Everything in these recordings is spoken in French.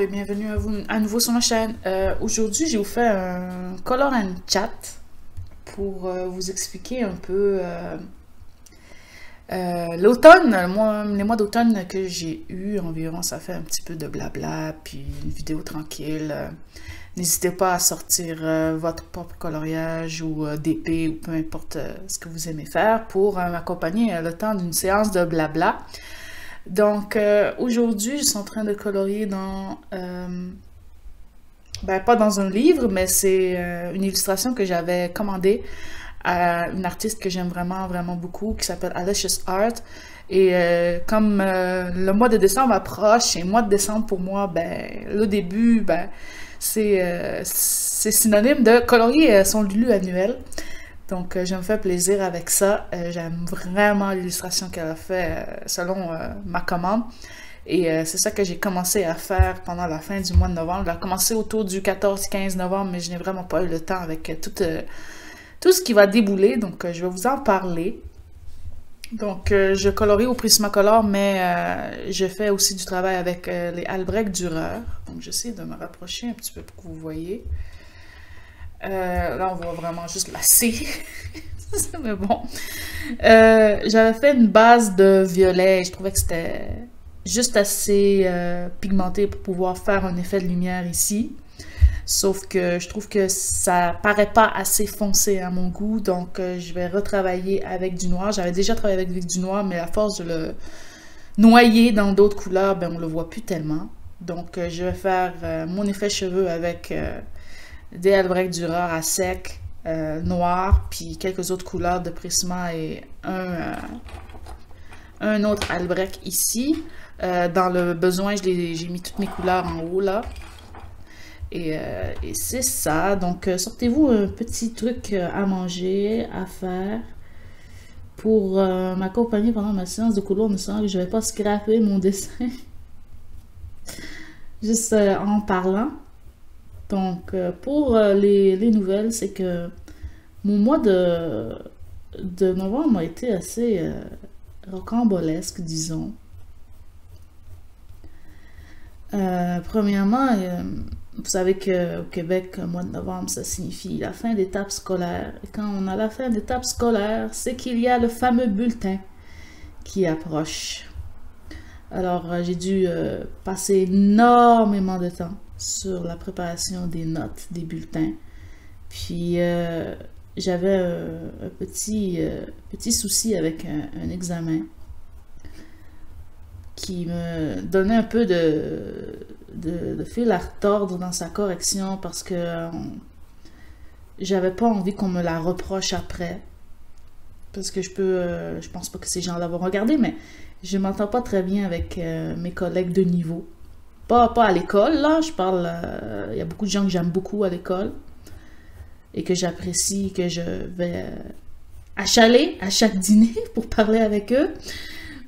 et bienvenue à vous à nouveau sur ma chaîne. Aujourd'hui, je vous fais un color and chat pour vous expliquer un peu l'automne, les mois d'automne que j'ai eu environ. Ça fait un petit peu de blabla, puis une vidéo tranquille. N'hésitez pas à sortir votre propre coloriage ou d'épée ou peu importe ce que vous aimez faire pour m'accompagner le temps d'une séance de blabla. Donc, aujourd'hui, je suis en train de colorier dans... pas dans un livre, mais c'est une illustration que j'avais commandée à une artiste que j'aime vraiment, vraiment beaucoup, qui s'appelle Alicious Art. Et comme le mois de décembre approche, et le mois de décembre, pour moi, le début, c'est synonyme de colorier son Lulu annuel. Donc, je me fais plaisir avec ça. J'aime vraiment l'illustration qu'elle a fait selon ma commande. Et c'est ça que j'ai commencé à faire pendant la fin du mois de novembre. J'ai commencé autour du 14-15 novembre, mais je n'ai vraiment pas eu le temps avec tout ce qui va débouler. Donc, je vais vous en parler. Donc, je colorie au Prismacolor, mais je fais aussi du travail avec les Albrecht Dürer. Donc, j'essaie de me rapprocher un petit peu pour que vous voyez. Là, on voit vraiment juste la C. Mais bon. J'avais fait une base de violet. Je trouvais que c'était juste assez pigmenté pour pouvoir faire un effet de lumière ici. Sauf que je trouve que ça paraît pas assez foncé à mon goût. Donc, je vais retravailler avec du noir. J'avais déjà travaillé avec du noir, mais à force de le noyer dans d'autres couleurs, on le voit plus tellement. Donc, je vais faire mon effet cheveux avec... des Albrecht Dürer à sec, noir, puis quelques autres couleurs de Prisma et un autre Albrecht ici. Dans le besoin, j'ai mis toutes mes couleurs en haut là. Et c'est ça. Donc, sortez-vous un petit truc à manger, à faire pour m'accompagner pendant ma séance de couleur, me semble que je ne vais pas scraper mon dessin. Juste en parlant. Donc, pour les nouvelles, c'est que mon mois de novembre a été assez rocambolesque, disons. Premièrement, vous savez qu'au Québec, le mois de novembre, ça signifie la fin d'étape scolaire. Et quand on a la fin d'étape scolaire, c'est qu'il y a le fameux bulletin qui approche. Alors, j'ai dû passer énormément de temps sur la préparation des notes, des bulletins. Puis, j'avais un petit souci avec un examen qui me donnait un peu de fil à retordre dans sa correction parce que j'avais pas envie qu'on me la reproche après. Parce que je pense pas que ces gens-là vont regarder, mais je m'entends pas très bien avec mes collègues de niveau. Pas à l'école, là, je parle... Il y a beaucoup de gens que j'aime beaucoup à l'école et que j'apprécie, que je vais achaler à chaque dîner pour parler avec eux.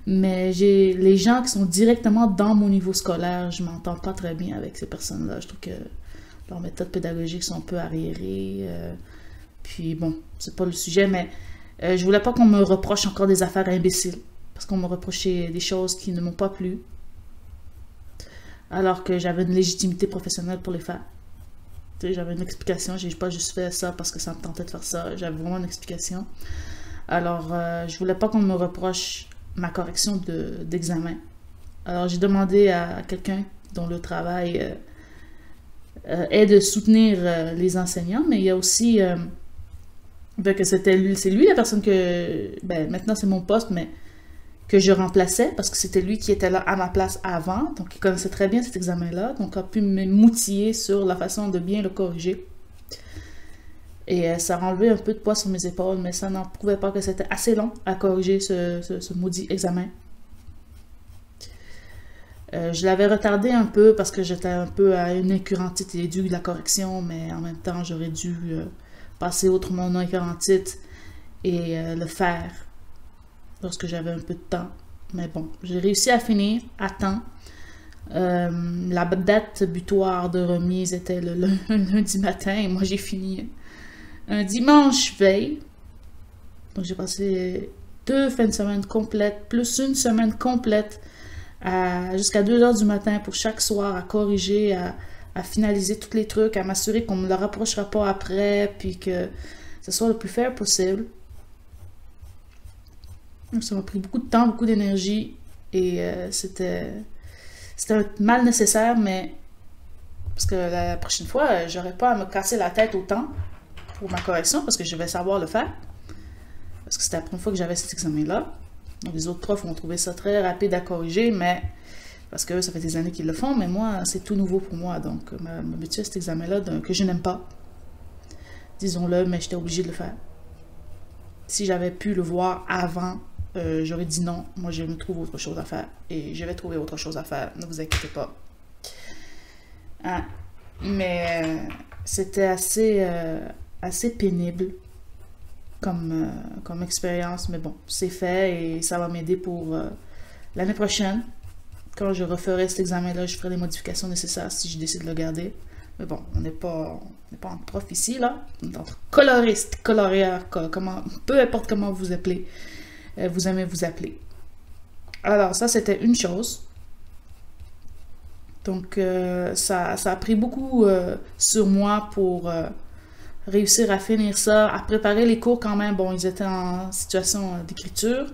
Mais j'ai les gens qui sont directement dans mon niveau scolaire, je m'entends pas très bien avec ces personnes-là. Je trouve que leurs méthodes pédagogiques sont un peu arriérées. Puis bon, c'est pas le sujet, mais je voulais pas qu'on me reproche encore des affaires imbéciles. Parce qu'on me reprochait des choses qui ne m'ont pas plu. Alors que j'avais une légitimité professionnelle pour les faire. J'avais une explication, j'ai pas juste fait ça parce que ça me tentait de faire ça. J'avais vraiment une explication. Alors, je voulais pas qu'on me reproche ma correction d'examen. Alors, j'ai demandé à quelqu'un dont le travail est de soutenir les enseignants, mais il y a aussi que c'est lui la personne que... maintenant c'est mon poste, mais que je remplaçais parce que c'était lui qui était là à ma place avant. Donc, il connaissait très bien cet examen-là. Donc, il a pu m'outiller sur la façon de bien le corriger. Et ça a enlevé un peu de poids sur mes épaules, mais ça n'en prouvait pas que c'était assez long à corriger ce maudit examen. Je l'avais retardé un peu parce que j'étais un peu à une incurrentite et due de la correction, mais en même temps, j'aurais dû passer outre mon incurrentite et le faire lorsque j'avais un peu de temps. Mais bon, j'ai réussi à finir à temps. La date butoir de remise était le lundi matin et moi j'ai fini un dimanche veille. Donc j'ai passé 2 fins de semaine complètes, plus une semaine complète jusqu'à 2 heures du matin pour chaque soir à corriger, à finaliser tous les trucs, à m'assurer qu'on ne me le rapprochera pas après, puis que ce soit le plus fair possible. Donc ça m'a pris beaucoup de temps, beaucoup d'énergie, et c'était un mal nécessaire, mais parce que la prochaine fois, j'aurais pas à me casser la tête autant pour ma correction, parce que je vais savoir le faire. Parce que c'était la première fois que j'avais cet examen-là. Donc les autres profs ont trouvé ça très rapide à corriger, mais parce que ça fait des années qu'ils le font, mais moi, c'est tout nouveau pour moi. Donc, m'habituer à cet examen-là que je n'aime pas. Disons-le, mais j'étais obligée de le faire. Si j'avais pu le voir avant, j'aurais dit non. Moi, je me trouve autre chose à faire. Et je vais trouver autre chose à faire. Ne vous inquiétez pas. Hein? Mais c'était assez pénible comme expérience. Mais bon, c'est fait et ça va m'aider pour l'année prochaine. Quand je referai cet examen-là, je ferai les modifications nécessaires si je décide de le garder. Mais bon, on n'est pas entre profs ici, là. On est entre coloristes, colorières, peu importe comment vous appelez. Vous aimez vous appeler. Alors, ça, c'était une chose. Donc, ça a pris beaucoup sur moi pour réussir à finir ça, à préparer les cours quand même. Bon, ils étaient en situation d'écriture.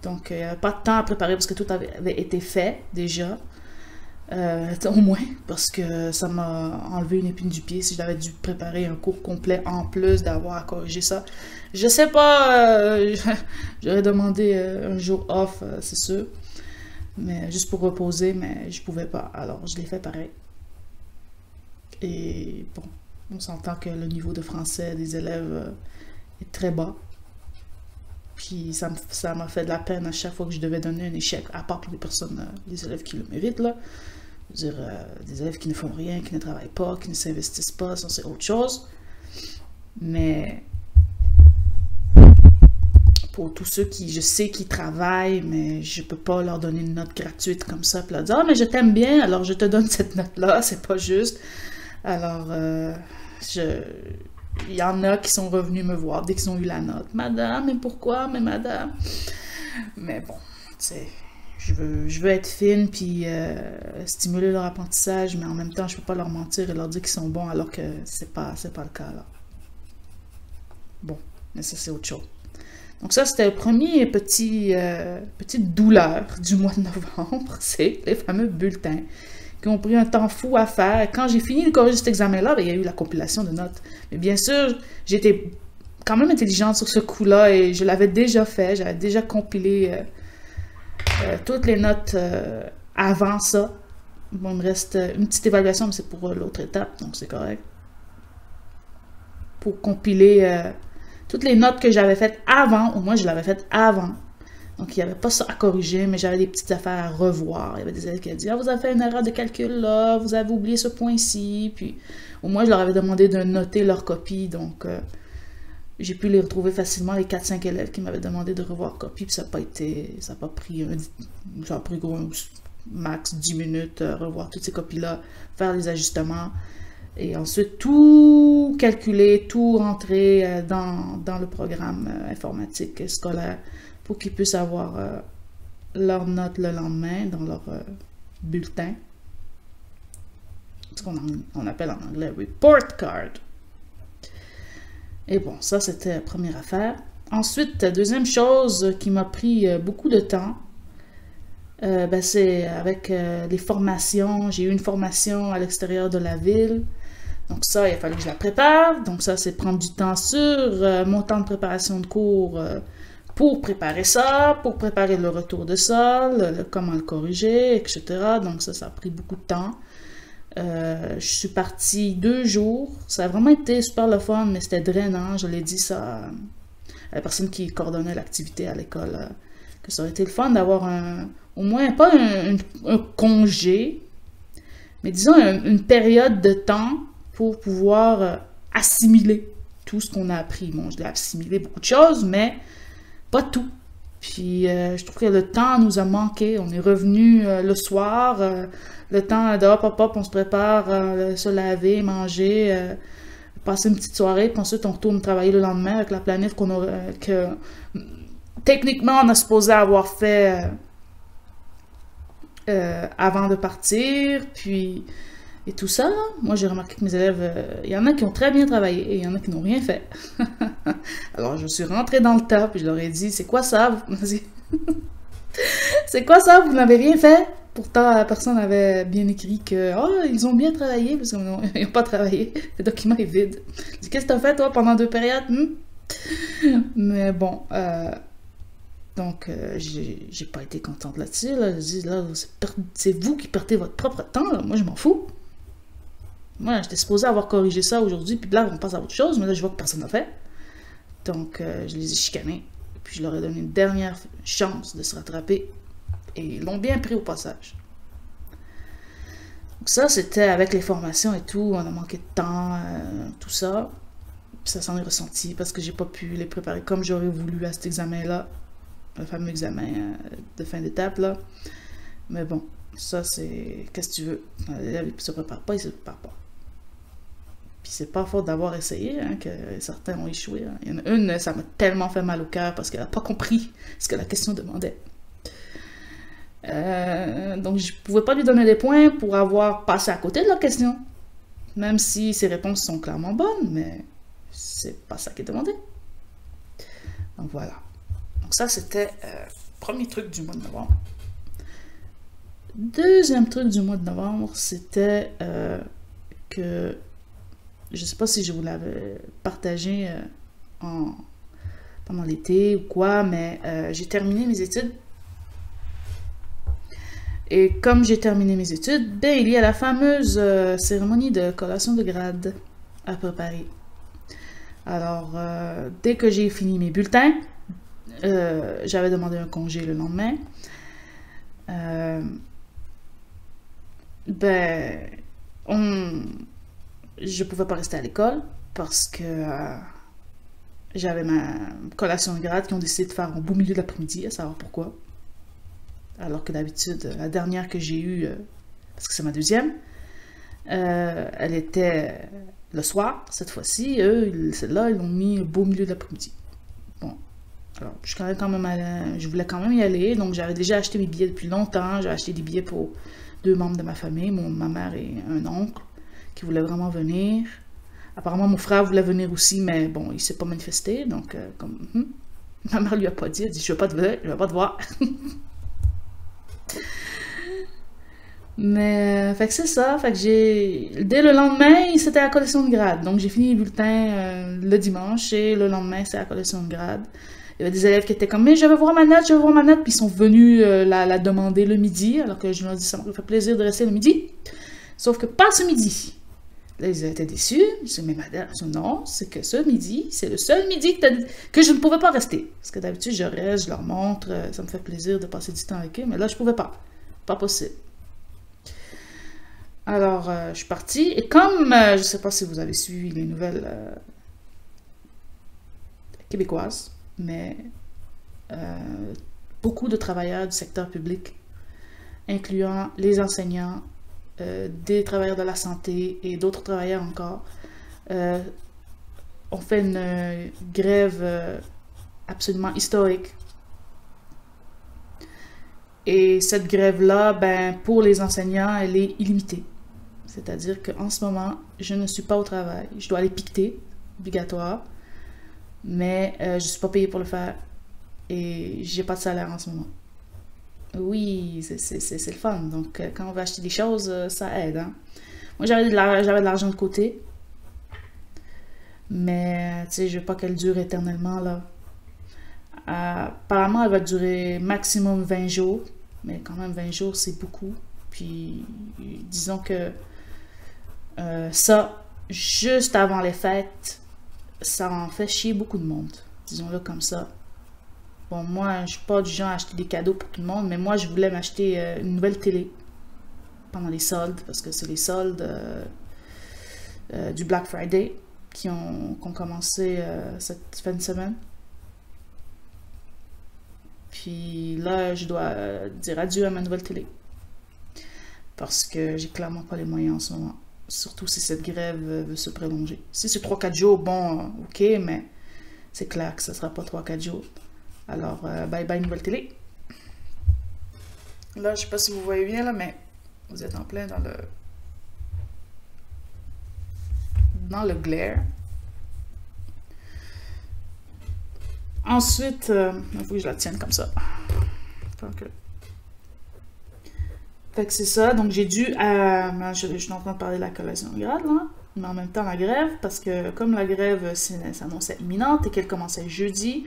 Donc, il n'y avait pas de temps à préparer parce que tout avait été fait déjà. Au moins, parce que ça m'a enlevé une épine du pied si j'avais dû préparer un cours complet en plus d'avoir à corriger ça. Je sais pas, j'aurais demandé un jour off, c'est sûr. Mais juste pour reposer, mais je pouvais pas. Alors, je l'ai fait pareil. Et bon, on s'entend que le niveau de français des élèves est très bas. Puis ça m'a fait de la peine à chaque fois que je devais donner un échec, à part pour les personnes, les élèves qui le méritent, là. Je veux dire, des élèves qui ne font rien, qui ne travaillent pas, qui ne s'investissent pas, ça c'est autre chose. Mais pour tous ceux qui, je sais, qui travaillent, mais je peux pas leur donner une note gratuite comme ça, puis leur dire « Ah, mais je t'aime bien, alors je te donne cette note-là, c'est pas juste. » Alors, il y en a qui sont revenus me voir dès qu'ils ont eu la note. « Madame, mais pourquoi? Mais madame? » Mais bon, tu sais, je veux être fine puis stimuler leur apprentissage, mais en même temps, je peux pas leur mentir et leur dire qu'ils sont bons alors que c'est pas le cas, là. Bon, mais ça, c'est autre chose. Donc ça, c'était le premier petite douleur du mois de novembre, c'est les fameux bulletins qui ont pris un temps fou à faire. Quand j'ai fini de corriger cet examen-là, ben, il y a eu la compilation de notes. Mais bien sûr, j'étais quand même intelligente sur ce coup-là et je l'avais déjà fait. J'avais déjà compilé toutes les notes avant ça. Bon, il me reste une petite évaluation, mais c'est pour l'autre étape, donc c'est correct. Pour compiler toutes les notes que j'avais faites avant, au moins je l'avais faites avant. Donc, il n'y avait pas ça à corriger, mais j'avais des petites affaires à revoir. Il y avait des élèves qui avaient dit « Ah, vous avez fait une erreur de calcul là, vous avez oublié ce point-ci. » Puis, au moins, je leur avais demandé de noter leur copie. Donc, j'ai pu les retrouver facilement, les 4-5 élèves qui m'avaient demandé de revoir copie. Puis, ça n'a pas pris gros, max 10 minutes, revoir toutes ces copies-là, faire les ajustements. Et ensuite, tout calculer, tout rentrer dans le programme informatique scolaire pour qu'ils puissent avoir leurs notes le lendemain dans leur bulletin. Ce qu'on appelle en anglais report card. Et bon, ça c'était la première affaire. Ensuite, deuxième chose qui m'a pris beaucoup de temps, ben, c'est avec les formations. J'ai eu une formation à l'extérieur de la ville. Donc ça, il a fallu que je la prépare. Donc ça, c'est prendre du temps sur mon temps de préparation de cours pour préparer ça, pour préparer le retour de ça, comment le corriger, etc. Donc ça a pris beaucoup de temps. Je suis partie 2 jours. Ça a vraiment été super le fun, mais c'était drainant. Je l'ai dit ça à la personne qui coordonnait l'activité à l'école, que ça aurait été le fun d'avoir au moins pas un congé, mais disons une période de temps pour pouvoir assimiler tout ce qu'on a appris. Bon, je l'ai assimilé beaucoup de choses, mais pas tout. Puis, je trouve que le temps nous a manqué. On est revenu le soir, le temps de hop, on se prépare, se laver, manger, passer une petite soirée, puis ensuite on retourne travailler le lendemain avec la planète que techniquement on a supposé avoir fait avant de partir, puis et tout ça. Moi, j'ai remarqué que mes élèves, il y en a qui ont très bien travaillé et il y en a qui n'ont rien fait. Alors, je suis rentrée dans le tas, puis je leur ai dit, c'est quoi ça? C'est quoi ça? Vous n'avez rien fait? Pourtant, la personne avait bien écrit que, oh, ils ont bien travaillé, parce qu'ils n'ont pas travaillé. Le document est vide. Je dis, qu'est-ce que tu as fait, toi, pendant 2 périodes? Mais bon, donc, j'ai pas été contente là-dessus. Là. Je dis, là, c'est vous qui perdez votre propre temps. Là. Moi, je m'en fous. Moi, j'étais supposée avoir corrigé ça aujourd'hui, puis là, on passe à autre chose, mais là, je vois que personne n'a fait. Donc, je les ai chicanés. Puis, je leur ai donné une dernière chance de se rattraper. Et ils l'ont bien pris au passage. Donc, ça, c'était avec les formations et tout. On a manqué de temps, tout ça. Puis, ça s'en est ressenti parce que j'ai pas pu les préparer comme j'aurais voulu à cet examen-là. Le fameux examen de fin d'étape, là. Mais bon, ça, c'est... Qu'est-ce que tu veux? L'élève, il se prépare pas, il se prépare pas. Puis c'est pas faute d'avoir essayé, hein, que certains ont échoué. Hein. Il y en a une, ça m'a tellement fait mal au cœur parce qu'elle a pas compris ce que la question demandait. Donc, je pouvais pas lui donner des points pour avoir passé à côté de la question. Même si ses réponses sont clairement bonnes, mais c'est pas ça qui est demandé. Donc, voilà. Donc ça, c'était premier truc du mois de novembre. Deuxième truc du mois de novembre, c'était que, je sais pas si je vous l'avais partagé pendant l'été ou quoi, mais j'ai terminé mes études. Et comme j'ai terminé mes études, ben, il y a la fameuse cérémonie de collation de grade à préparer. Alors, dès que j'ai fini mes bulletins, j'avais demandé un congé le lendemain. Je pouvais pas rester à l'école parce que j'avais ma collation de grade qui ont décidé de faire au beau milieu de l'après-midi, à savoir pourquoi. Alors que d'habitude, la dernière que j'ai eue, parce que c'est ma deuxième, elle était le soir. Cette fois-ci, celle-là, ils l'ont mis au beau milieu de l'après-midi. Bon. Alors, je voulais quand même y aller, donc j'avais déjà acheté mes billets depuis longtemps. J'ai acheté des billets pour 2 membres de ma famille, ma mère et un oncle, qui voulaient vraiment venir. Apparemment, mon frère voulait venir aussi, mais bon, il s'est pas manifesté, donc ma mère lui a pas dit, elle dit, je veux pas te voir. Mais, fait que c'est ça, fait que dès le lendemain, c'était la collection de grade, donc j'ai fini les bulletins le dimanche, et le lendemain, c'est la collection de grade. Il y avait des élèves qui étaient comme, mais je veux voir ma note, puis ils sont venus la demander le midi, alors que je leur ai dit, ça me fait plaisir de rester le midi. Sauf que pas ce midi. Là, ils étaient déçus. Je dis, mais madame, non, c'est que ce midi, c'est le seul midi que je ne pouvais pas rester. Parce que d'habitude, je reste, je leur montre, ça me fait plaisir de passer du temps avec eux, mais là, je pouvais pas. Pas possible. Alors, je suis partie, et comme, je sais pas si vous avez suivi les nouvelles québécoises, mais beaucoup de travailleurs du secteur public, incluant les enseignants, des travailleurs de la santé et d'autres travailleurs encore, ont fait une grève absolument historique. Et cette grève-là, ben, pour les enseignants, elle est illimitée. C'est-à-dire qu'en ce moment, je ne suis pas au travail. Je dois aller piqueter, obligatoire, mais je ne suis pas payée pour le faire. Et j'ai pas de salaire en ce moment. Oui, c'est le fun. Donc, quand on veut acheter des choses, ça aide. Hein? Moi, j'avais de l'argent de côté. Mais, tu sais, je veux pas qu'elle dure éternellement, là. Apparemment, elle va durer maximum 20 jours. Mais quand même, 20 jours, c'est beaucoup. Puis, disons que ça, juste avant les fêtes, ça en fait chier beaucoup de monde. Disons-le comme ça. Bon, moi, je suis pas du genre à acheter des cadeaux pour tout le monde, mais moi, je voulais m'acheter une nouvelle télé pendant les soldes, parce que c'est les soldes du Black Friday qui ont commencé cette fin de semaine. Puis là, je dois dire adieu à ma nouvelle télé. Parce que j'ai clairement pas les moyens en ce moment. Surtout si cette grève veut se prolonger. Si c'est 3-4 jours, bon, ok, mais c'est clair que ça sera pas 3-4 jours. Alors, bye bye nouvelle télé. Là, je sais pas si vous voyez bien, là, mais vous êtes en plein dans le glare. Ensuite, il faut que je la tienne comme ça. Donc, fait que c'est ça. Donc, j'ai dû... je suis en train de parler de la collation de grade, là. Mais en même temps, la grève, parce que comme la grève s'annonçait imminente et qu'elle commençait jeudi,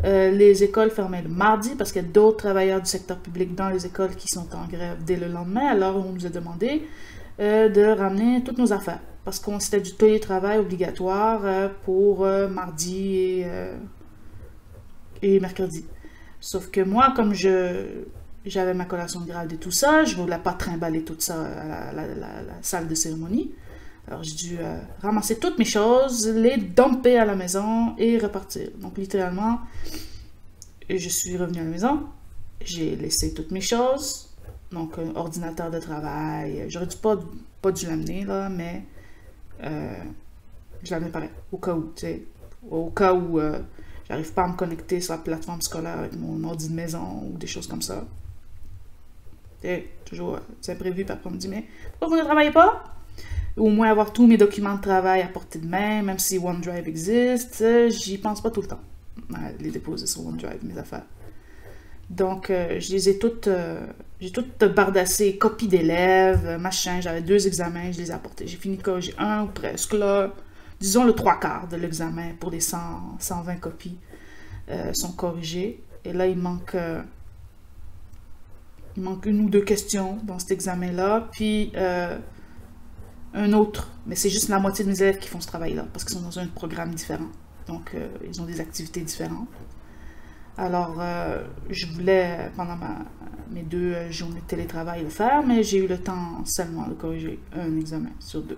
les écoles fermaient le mardi parce qu'il y a d'autres travailleurs du secteur public dans les écoles qui sont en grève dès le lendemain. Alors, on nous a demandé de ramener toutes nos affaires parce qu'on c'était du télétravail obligatoire pour mardi et mercredi. Sauf que moi, comme j'avais ma collation de grade et tout ça, je ne voulais pas trimballer tout ça à la salle de cérémonie. Alors j'ai dû ramasser toutes mes choses, les dumper à la maison et repartir. Donc littéralement, je suis revenue à la maison, j'ai laissé toutes mes choses, donc un ordinateur de travail, j'aurais pas dû l'amener là, mais je l'amenais pareil, au cas où, tu sais, au cas où j'arrive pas à me connecter sur la plateforme scolaire avec mon ordi de maison ou des choses comme ça. C'est toujours imprévu, puis après on me dit, mais pourquoi vous ne travaillez pas? Ou au moins avoir tous mes documents de travail à portée de main, même si OneDrive existe, j'y pense pas tout le temps. Les déposer sur OneDrive, mes affaires. Donc, je les ai toutes, j'ai toutes bardassées, copies d'élèves, machin, j'avais 2 examens, je les ai apportés. J'ai fini de corriger un ou presque, là, disons le 3/4 de l'examen pour les 120 copies sont corrigées. Et là, il manque 1 ou 2 questions dans cet examen-là, puis un autre, mais c'est juste la moitié de mes élèves qui font ce travail-là, parce qu'ils sont dans un programme différent. Donc, ils ont des activités différentes. Alors, je voulais, pendant mes 2 journées de télétravail, le faire, mais j'ai eu le temps seulement de corriger un examen sur 2.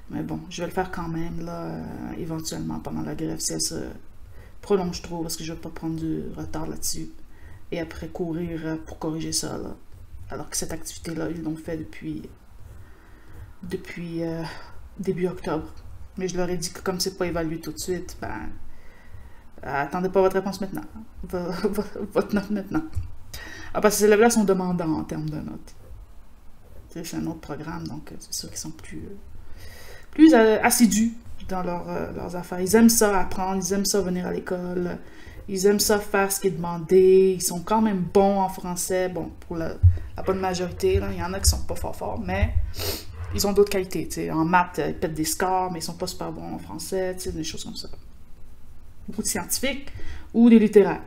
Mais bon, je vais le faire quand même, là, éventuellement, pendant la grève, si elle se prolonge trop, parce que je ne vais pas prendre du retard là-dessus. Et après, courir pour corriger ça, là. Alors que cette activité-là, ils l'ont fait depuis début octobre. Mais je leur ai dit que comme c'est pas évalué tout de suite, ben, attendez pas votre réponse maintenant. Votre note maintenant. Ah, parce que ces élèves-là sont demandants en termes de notes. C'est un autre programme, donc c'est sûr qu'ils sont plus assidus dans leurs affaires. Ils aiment ça apprendre, ils aiment ça venir à l'école, ils aiment ça faire ce qui est demandé, ils sont quand même bons en français, bon, pour la bonne majorité, là. Il y en a qui sont pas forts, mais ils ont d'autres qualités, tu sais. En maths, ils pètent des scores, mais ils sont pas super bons en français, tu sais, des choses comme ça. Beaucoup de scientifiques ou des littéraires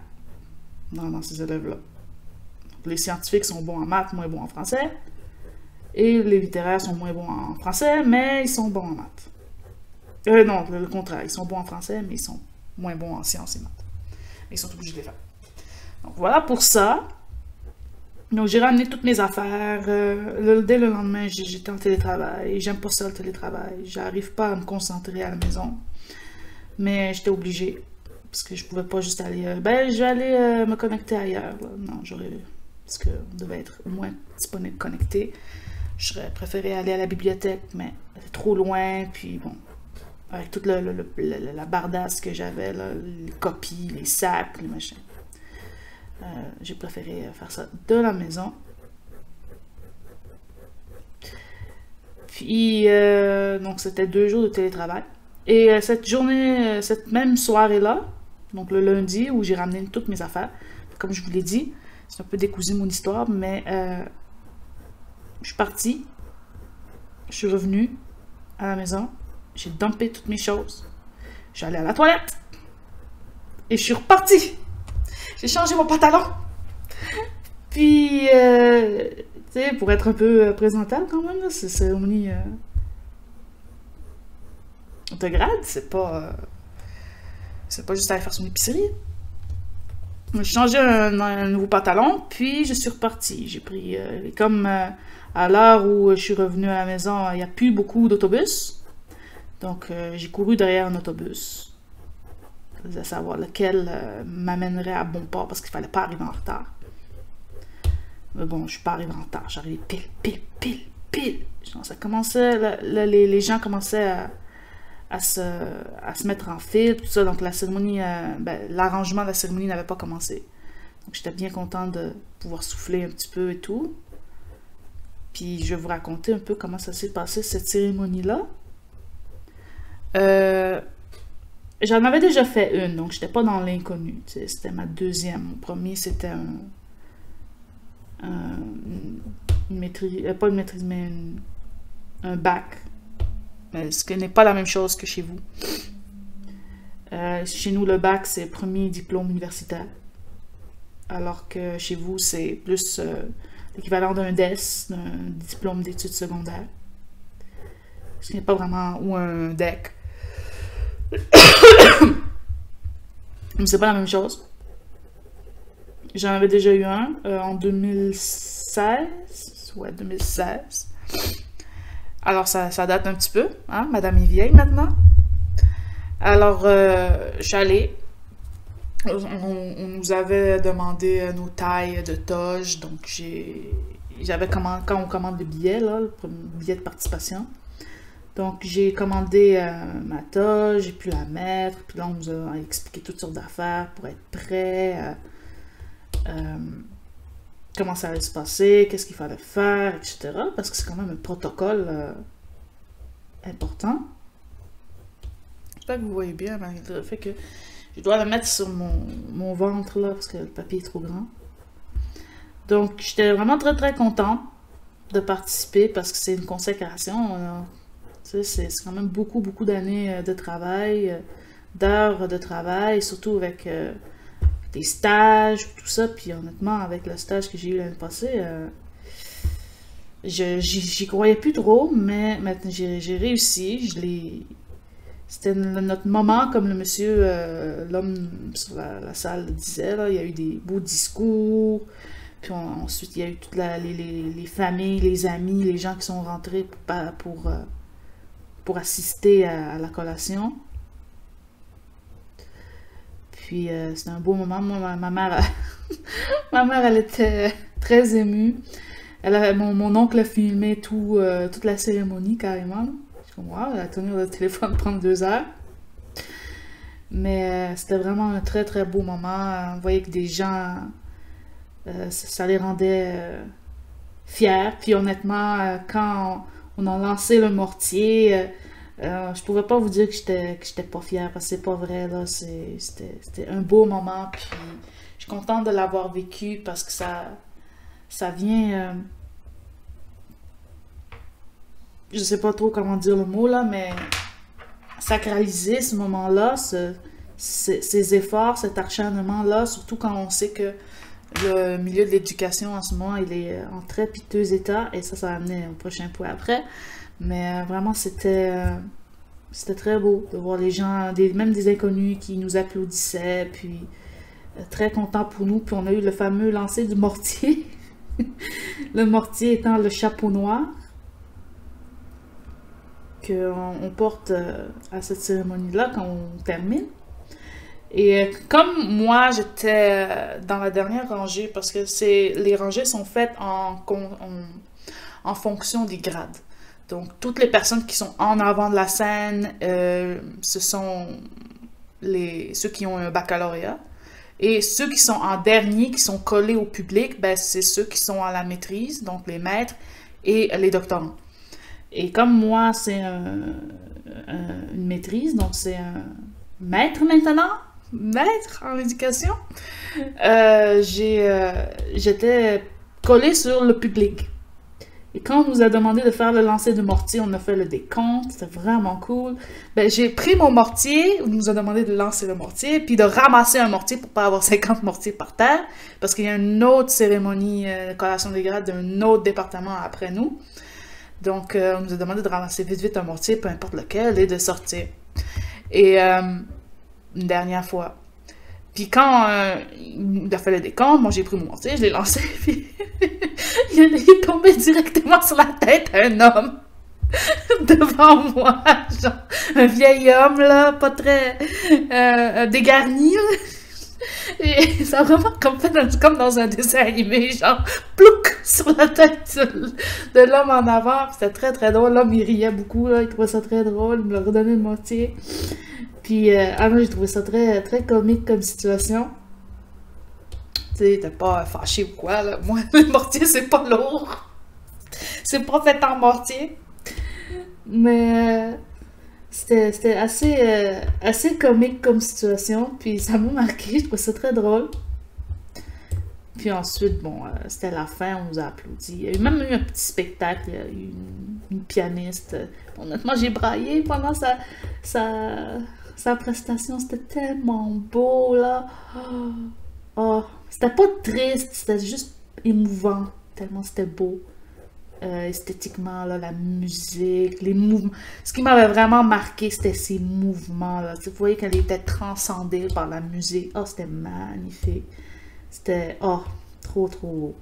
dans ces élèves-là. Les scientifiques sont bons en maths, moins bons en français, et les littéraires sont moins bons en français, mais ils sont bons en maths. Non, le contraire, ils sont bons en français, mais ils sont moins bons en sciences et maths. Mais ils sont obligés de les faire. Donc voilà pour ça. Donc j'ai ramené toutes mes affaires. Dès le lendemain, j'étais en télétravail. J'aime pas ça le télétravail. J'arrive pas à me concentrer à la maison. Mais j'étais obligée. Parce que je pouvais pas juste aller... je vais aller me connecter ailleurs. Là. Non, parce qu'on devait être au moins disponible connecté. J'aurais préféré aller à la bibliothèque, mais c'est trop loin. Puis bon, avec toute la bardasse que j'avais, les copies, les sacs, les machins. J'ai préféré faire ça de la maison. Puis, donc c'était 2 jours de télétravail. Et cette journée, cette même soirée-là, donc le lundi où j'ai ramené toutes mes affaires, comme je vous l'ai dit, c'est un peu décousu mon histoire, mais je suis partie, je suis revenue à la maison, j'ai dumpé toutes mes choses, j'allais à la toilette et je suis repartie. J'ai changé mon pantalon. Puis, tu sais, pour être un peu présentable quand même, c'est cérémonie de grade, c'est pas juste aller faire son épicerie. J'ai changé un nouveau pantalon, puis je suis repartie. J'ai pris, comme à l'heure où je suis revenue à la maison, il n'y a plus beaucoup d'autobus. Donc, j'ai couru derrière un autobus. À savoir lequel m'amènerait à bon port parce qu'il fallait pas arriver en retard. Mais bon, je suis pas arrivée en retard. J'arrivais pile. Ça commençait, les gens commençaient à se mettre en file, tout ça. Donc la cérémonie, l'arrangement de la cérémonie n'avait pas commencé. Donc, j'étais bien contente de pouvoir souffler un petit peu et tout. Puis, je vais vous raconter un peu comment ça s'est passé, cette cérémonie-là. J'en avais déjà fait une, donc j'étais pas dans l'inconnu. C'était ma deuxième. Mon premier, c'était une maîtrise, pas une maîtrise, mais un bac. Mais ce qui n'est pas la même chose que chez vous. Chez nous, le bac, c'est le premier diplôme universitaire. Alors que chez vous, c'est plus l'équivalent d'un DES, d'un diplôme d'études secondaires. Ce qui n'est pas vraiment, ou un DEC. Mais c'est pas la même chose. J'en avais déjà eu un en 2016. Ouais, 2016. Alors, ça date un petit peu, hein? Madame est vieille maintenant. Alors, je suis allée. On nous avait demandé nos tailles de toge. Donc, j'avais commandé, quand on commande le billet, là, le billet de participation. Donc, j'ai commandé ma toge, j'ai pu la mettre. Puis là, on nous a expliqué toutes sortes d'affaires pour être prêt. Comment ça allait se passer, qu'est-ce qu'il fallait faire, etc. Parce que c'est quand même un protocole important. J'espère que vous voyez bien, malgré le fait que je dois le mettre sur mon ventre, là, parce que le papier est trop grand. Donc, j'étais vraiment très, très contente de participer parce que c'est une consécration. Tu sais, c'est quand même beaucoup, beaucoup d'années de travail, d'heures de travail, surtout avec des stages, tout ça. Puis honnêtement, avec le stage que j'ai eu l'année passée, j'y croyais plus trop, mais maintenant j'ai réussi. C'était notre moment, comme le monsieur, l'homme sur la salle le disait, là. Il y a eu des beaux discours. Puis ensuite, il y a eu toutes les familles, les amis, les gens qui sont rentrés pour assister à la collation. Puis c'était un beau moment. Moi, ma mère, ma mère, elle était très émue. Mon oncle a filmé toute la cérémonie carrément. Je suis comme, wow, elle a tenu le téléphone prendre 2 heures. Mais c'était vraiment un très très beau moment. On voyait que des gens, ça les rendait fiers. Puis honnêtement, quand on a lancé le mortier, je pouvais pas vous dire que j'étais pas fière, parce que c'est pas vrai, là. C'était un beau moment, puis je suis contente de l'avoir vécu parce que ça vient, je sais pas trop comment dire le mot, là, mais sacraliser ce moment-là, ces efforts, cet acharnement-là, surtout quand on sait que le milieu de l'éducation en ce moment, il est en très piteux état, et ça va amener au prochain point après. Mais vraiment, c'était très beau de voir les gens, même des inconnus qui nous applaudissaient, puis très contents pour nous. Puis on a eu le fameux lancer du mortier. Le mortier étant le chapeau noir qu'on porte à cette cérémonie-là quand on termine. Et comme moi, j'étais dans la dernière rangée, parce que les rangées sont faites en fonction des grades. Donc, toutes les personnes qui sont en avant de la scène, ce sont ceux qui ont un baccalauréat. Et ceux qui sont en dernier, qui sont collés au public, ben, c'est ceux qui sont à la maîtrise, donc les maîtres et les doctorants. Et comme moi, c'est une maîtrise, donc c'est un maître maintenant, maître en éducation, j'étais collée sur le public. Et quand on nous a demandé de faire le lancer de mortier, on a fait le décompte, c'était vraiment cool. Ben, j'ai pris mon mortier, on nous a demandé de lancer le mortier, puis de ramasser un mortier pour pas avoir 50 mortiers par terre, parce qu'il y a une autre cérémonie de collation des grades d'un autre département après nous. Donc, on nous a demandé de ramasser vite vite un mortier, peu importe lequel, et de sortir. Et une dernière fois. Puis quand il a fait le décompte, moi j'ai pris mon mortier, je l'ai lancé, puis il est tombé directement sur la tête d'un homme devant moi, genre un vieil homme là, pas très dégarni, là. Et ça a vraiment comme dans un dessin animé, genre plouc sur la tête de l'homme en avant. C'était très très drôle, l'homme il riait beaucoup, là, il trouvait ça très drôle, il me l'a redonné le mortier. Puis, moi, j'ai trouvé ça très, très comique comme situation. Tu sais, t'es pas fâché ou quoi, là. Moi, le mortier, c'est pas lourd. C'est pas fait en mortier. Mais c'était assez comique comme situation, puis ça m'a marqué, je trouvais ça très drôle. Puis ensuite, bon, c'était la fin, on nous a applaudi. Il y a même eu un petit spectacle, il y a eu une pianiste. Honnêtement, j'ai braillé pendant sa prestation, c'était tellement beau, là. Oh, c'était pas triste, c'était juste émouvant, tellement c'était beau. Esthétiquement, là, la musique, les mouvements. Ce qui m'avait vraiment marqué, c'était ces mouvements-là. Tu voyais qu'elle était transcendée par la musique. Oh, c'était magnifique. C'était, oh, trop, trop beau.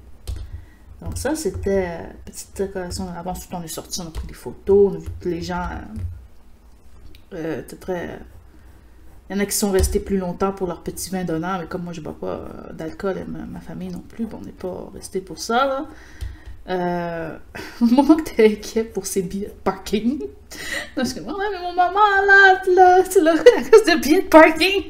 Donc ça, c'était petite décoration. Avant, tout on est sorti, on a pris des photos, on a vu que les gens étaient très... Il y en a qui sont restés plus longtemps pour leur petit vin d'honneur, mais comme moi, je ne bois pas d'alcool et ma famille non plus, bon, on n'est pas resté pour ça, là. Au moment que t'es inquiet pour ses billets de parking. Parce que, ouais, mais mon maman, là, tu l'as à cause de billets de parking.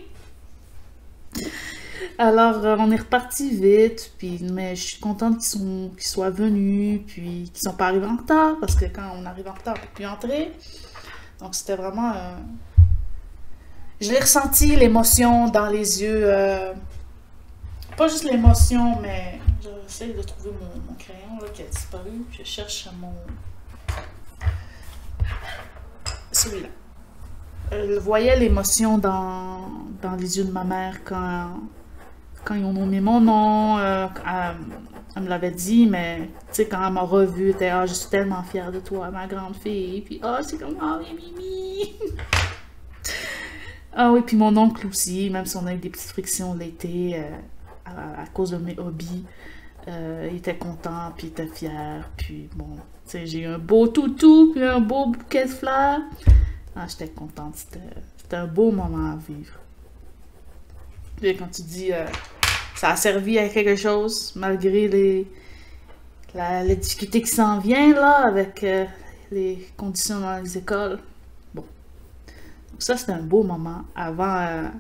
Alors, on est reparti vite, puis, mais je suis contente qu'ils soient venus, puis qu'ils sont pas arrivés en retard, parce que quand on arrive en retard, on peut plus entrer. Donc, c'était vraiment... Je l'ai ressenti, l'émotion dans les yeux. Pas juste l'émotion, mais j'essaie de trouver mon crayon là, qui a disparu. Je cherche mon... Celui-là. Je voyais l'émotion dans les yeux de ma mère quand ils ont nommé mon nom. Elle me l'avait dit, mais tu sais, quand elle m'a revue, elle était, ah, je suis tellement fière de toi, ma grande fille. Puis, ah, c'est comme, ah, oui, Mimi. Ah oui, puis mon oncle aussi, même si on a eu des petites frictions l'été à cause de mes hobbies, il était content, puis il était fier, puis bon, tu sais, j'ai eu un beau toutou, puis un beau bouquet de fleurs. Ah, j'étais contente, c'était un beau moment à vivre. Puis quand tu dis, ça a servi à quelque chose, malgré les difficultés qui s'en viennent, là, avec les conditions dans les écoles. Bon. Donc ça, c'était un beau moment avant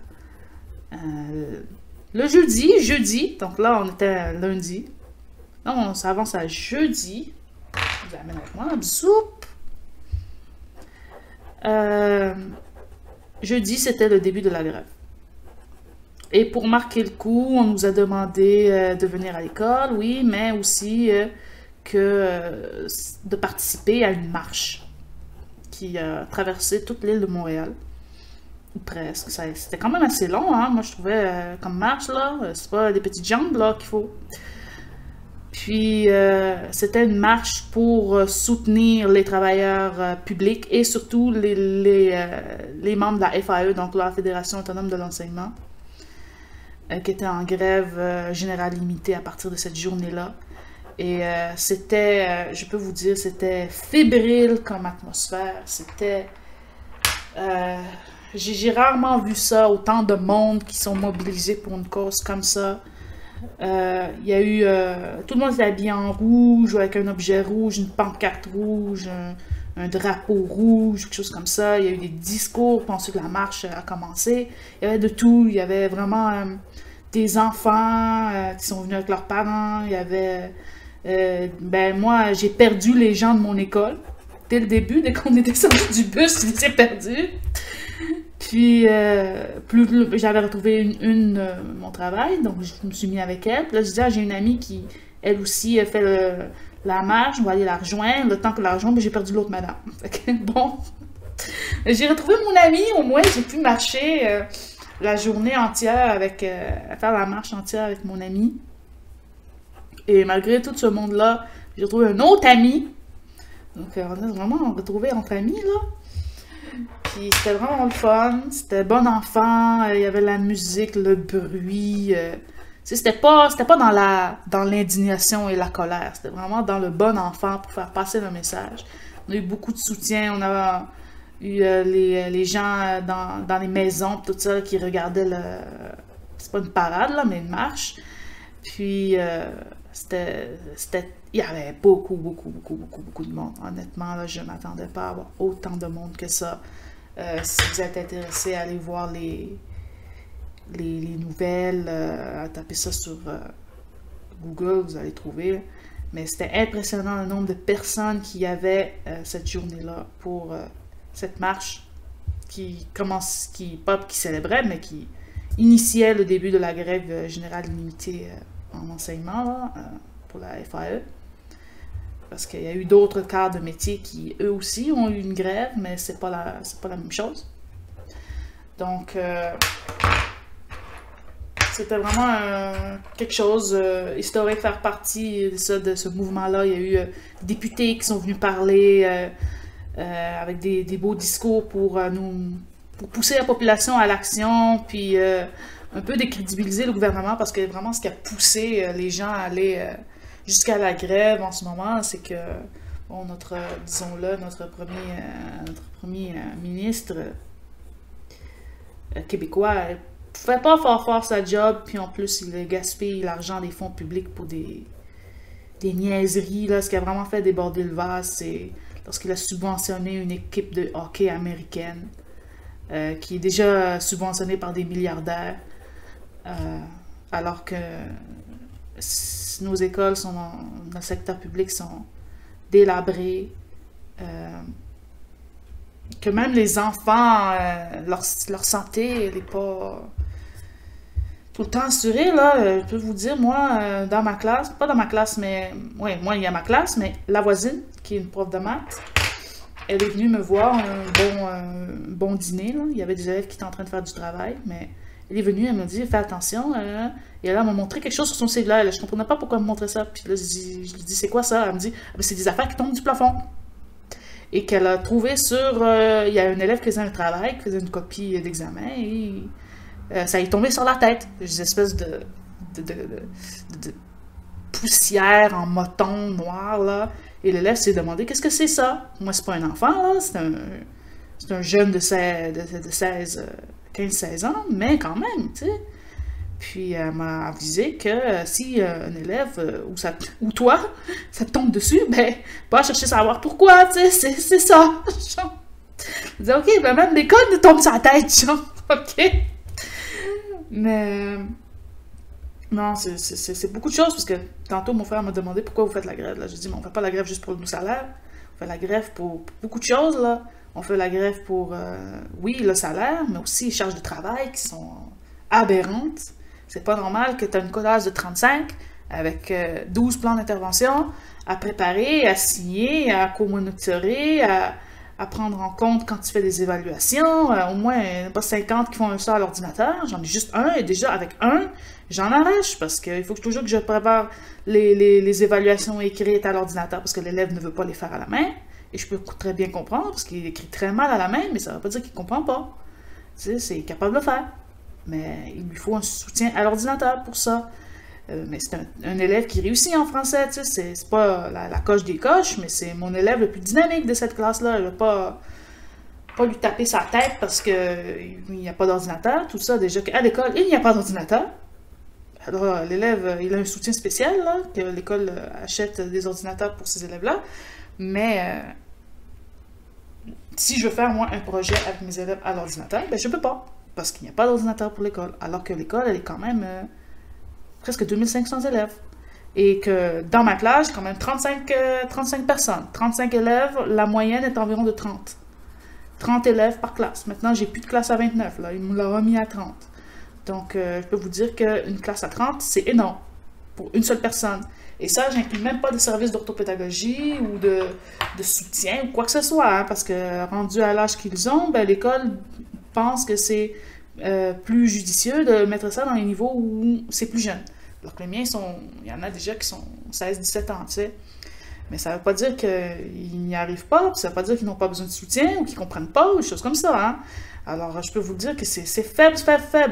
le jeudi, donc là, on était lundi. Là, on s'avance à jeudi. Je vous amène avec moi, soupe. Jeudi, c'était le début de la grève. Et pour marquer le coup, on nous a demandé de venir à l'école, oui, mais aussi de participer à une marche qui a traversé toute l'île de Montréal. Ou presque. C'était quand même assez long, hein? Moi je trouvais comme marche, là, c'est pas des petites jambes là qu'il faut. Puis c'était une marche pour soutenir les travailleurs publics et surtout les membres de la FAE, donc la Fédération autonome de l'enseignement, qui étaient en grève générale limitée à partir de cette journée-là. Et c'était, je peux vous dire, c'était fébrile comme atmosphère. C'était... j'ai rarement vu ça, autant de monde qui sont mobilisés pour une cause comme ça. Il y a eu... tout le monde était habillé en rouge, avec un objet rouge, une pancarte rouge, un drapeau rouge, quelque chose comme ça. Il y a eu des discours, puis ensuite la marche a commencé. Il y avait de tout. Il y avait vraiment des enfants qui sont venus avec leurs parents. Il y avait... ben moi, j'ai perdu les gens de mon école. Dès le début, dès qu'on est descendu du bus, je les ai perdus. Puis, j'avais retrouvé mon travail, donc je me suis mis avec elle. Puis là, je disais, ah, j'ai une amie qui, elle aussi, fait la marche, on va aller la rejoindre. Le temps que la rejoindre, j'ai perdu l'autre madame. Fait que, bon, j'ai retrouvé mon amie, au moins, j'ai pu marcher la journée entière faire la marche entière avec mon amie. Et malgré tout ce monde-là, j'ai retrouvé un autre ami. Donc, on a vraiment retrouvé entre amis, là. Puis c'était vraiment le fun, c'était bon enfant, il y avait la musique, le bruit. C'était pas dans l'indignation et la colère, c'était vraiment dans le bon enfant pour faire passer le message. On a eu beaucoup de soutien, on a eu les gens dans les maisons, tout ça, qui regardaient c'est pas une parade, là, mais une marche. Puis il y avait beaucoup de monde. Honnêtement, là, je ne m'attendais pas à avoir autant de monde que ça. Si vous êtes intéressé à aller voir les nouvelles, tapez ça sur Google, vous allez trouver. Mais c'était impressionnant le nombre de personnes qui y avait cette journée-là pour cette marche pas qui célébrait, mais qui initiait le début de la grève générale illimitée en enseignement là, pour la FAE. Parce qu'il y a eu d'autres cadres de métier qui, eux aussi, ont eu une grève, mais c'est pas la même chose. Donc, c'était vraiment quelque chose historique, faire partie de ce mouvement-là. Il y a eu des députés qui sont venus parler avec des beaux discours pour pousser la population à l'action, puis un peu décrédibiliser le gouvernement, parce que vraiment ce qui a poussé les gens à aller jusqu'à la grève en ce moment, c'est que, bon, disons-le, notre premier ministre québécois fait pas fort sa job, puis en plus, il gaspille l'argent des fonds publics pour des niaiseries. Là. Ce qui a vraiment fait déborder le vase, c'est lorsqu'il a subventionné une équipe de hockey américaine, qui est déjà subventionnée par des milliardaires, alors que nos écoles dans le secteur public sont délabrées, que même les enfants, leur santé, elle n'est pas tout le temps assurée, là. Je peux vous dire, moi, dans ma classe, pas dans ma classe, mais, ouais, moi, il y a ma classe, mais la voisine, qui est une prof de maths, elle est venue me voir, un bon dîner, là. Il y avait des élèves qui étaient en train de faire du travail, mais elle est venue, elle m'a dit, fais attention, et là, elle m'a montré quelque chose sur son cellulaire, là. Je comprenais pas pourquoi elle me montrait ça, puis là, je lui dis, c'est quoi ça? Elle me dit, ah, ben, c'est des affaires qui tombent du plafond. Et qu'elle a trouvé il y a un élève qui faisait un travail, qui faisait une copie d'examen, et ça est tombé sur la tête. Des espèces de poussière en moton noir, là. Et l'élève s'est demandé, qu'est-ce que c'est ça? Moi, c'est pas un enfant, là, c'est un jeune de 15-16 ans, mais quand même, tu sais. Puis elle m'a avisé que si un élève ou toi, ça te tombe dessus, ben, pas chercher à savoir pourquoi, tu sais, c'est ça. Genre, je disais, ok, ben même l'école nous tombe sur la tête, genre, ok. Mais non, c'est beaucoup de choses, parce que tantôt mon frère m'a demandé pourquoi vous faites la grève. Là, je dis, mais on fait pas la grève juste pour le salaire, on fait la grève pour beaucoup de choses, là. On fait la grève pour, oui, le salaire, mais aussi les charges de travail qui sont aberrantes. C'est pas normal que tu as une classe de 35 avec 12 plans d'intervention à préparer, à signer, à co-monitorer, à prendre en compte quand tu fais des évaluations. Au moins, il n'y en a pas 50 qui font ça à l'ordinateur. J'en ai juste un, et déjà, avec un, j'en arrache, parce qu'il faut toujours que je prépare les évaluations écrites à l'ordinateur, parce que l'élève ne veut pas les faire à la main. Et je peux très bien comprendre, parce qu'il écrit très mal à la main, mais ça ne veut pas dire qu'il ne comprend pas. Tu sais, c'est capable de le faire. Mais il lui faut un soutien à l'ordinateur pour ça. Mais c'est un élève qui réussit en français, tu sais, c'est pas la coche des coches, mais c'est mon élève le plus dynamique de cette classe-là. Je ne vais pas lui taper sa tête parce qu'il n'y a pas d'ordinateur. Tout ça, déjà qu'à l'école, il n'y a pas d'ordinateur. Alors, l'élève, il a un soutien spécial, là, que l'école achète des ordinateurs pour ces élèves-là. Mais si je veux faire, moi, un projet avec mes élèves à l'ordinateur, ben je peux pas. Parce qu'il n'y a pas d'ordinateur pour l'école. Alors que l'école, elle est quand même presque 2500 élèves. Et que dans ma classe, j'ai quand même 35 personnes. 35 élèves, la moyenne est environ de 30. 30 élèves par classe. Maintenant, j'ai plus de classe à 29. Là. Il me l'a remis à 30. Donc, je peux vous dire qu'une classe à 30, c'est énorme pour une seule personne. Et ça, j'inclus même pas de services d'orthopédagogie ou de soutien ou quoi que ce soit. Hein, parce que rendu à l'âge qu'ils ont, ben, l'école pense que c'est plus judicieux de mettre ça dans les niveaux où c'est plus jeune. Alors que les miens il y en a déjà qui sont 16-17 ans, tu sais. Mais ça ne veut pas dire qu'ils n'y arrivent pas, ça ne veut pas dire qu'ils n'ont pas besoin de soutien ou qu'ils ne comprennent pas ou des choses comme ça, hein. Alors, je peux vous dire que c'est faible,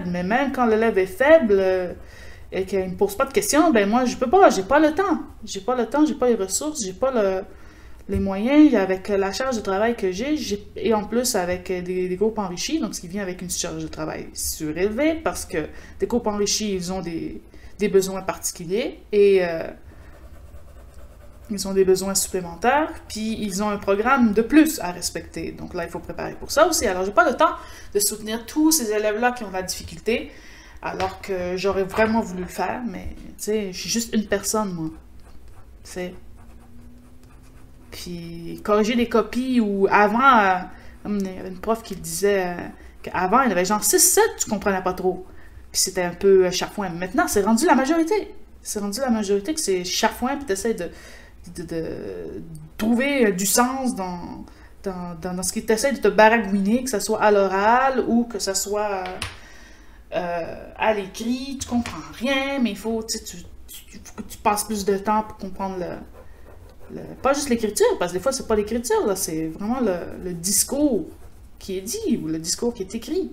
mais même quand l'élève est faible et qu'il ne me pose pas de questions, ben moi, je peux pas, j'ai pas le temps. J'ai pas le temps, j'ai pas les ressources, j'ai pas les moyens, avec la charge de travail que j'ai, et en plus avec des groupes enrichis, donc ce qui vient avec une charge de travail surélevée, parce que des groupes enrichis, ils ont des besoins particuliers, et ils ont des besoins supplémentaires, puis ils ont un programme de plus à respecter. Donc là, il faut préparer pour ça aussi. Alors, j'ai pas le temps de soutenir tous ces élèves-là qui ont de la difficulté, Alors que j'aurais vraiment voulu le faire, mais tu sais, je suis juste une personne, moi. Tu sais. Puis corriger des copies ou avant, comme il y avait une prof qui disait qu'avant, il y avait genre 6-7, tu comprenais pas trop. Puis c'était un peu chafouin. Maintenant, c'est rendu la majorité. C'est rendu la majorité que c'est chafouin, puis t'essaies de trouver du sens dans ce qui t'essaie de te baragouiner, que ce soit à l'oral ou que ce soit à l'écrit. Tu comprends rien, mais il faut, faut que tu passes plus de temps pour comprendre pas juste l'écriture, parce que des fois, c'est pas l'écriture, là, c'est vraiment le discours qui est dit ou le discours qui est écrit.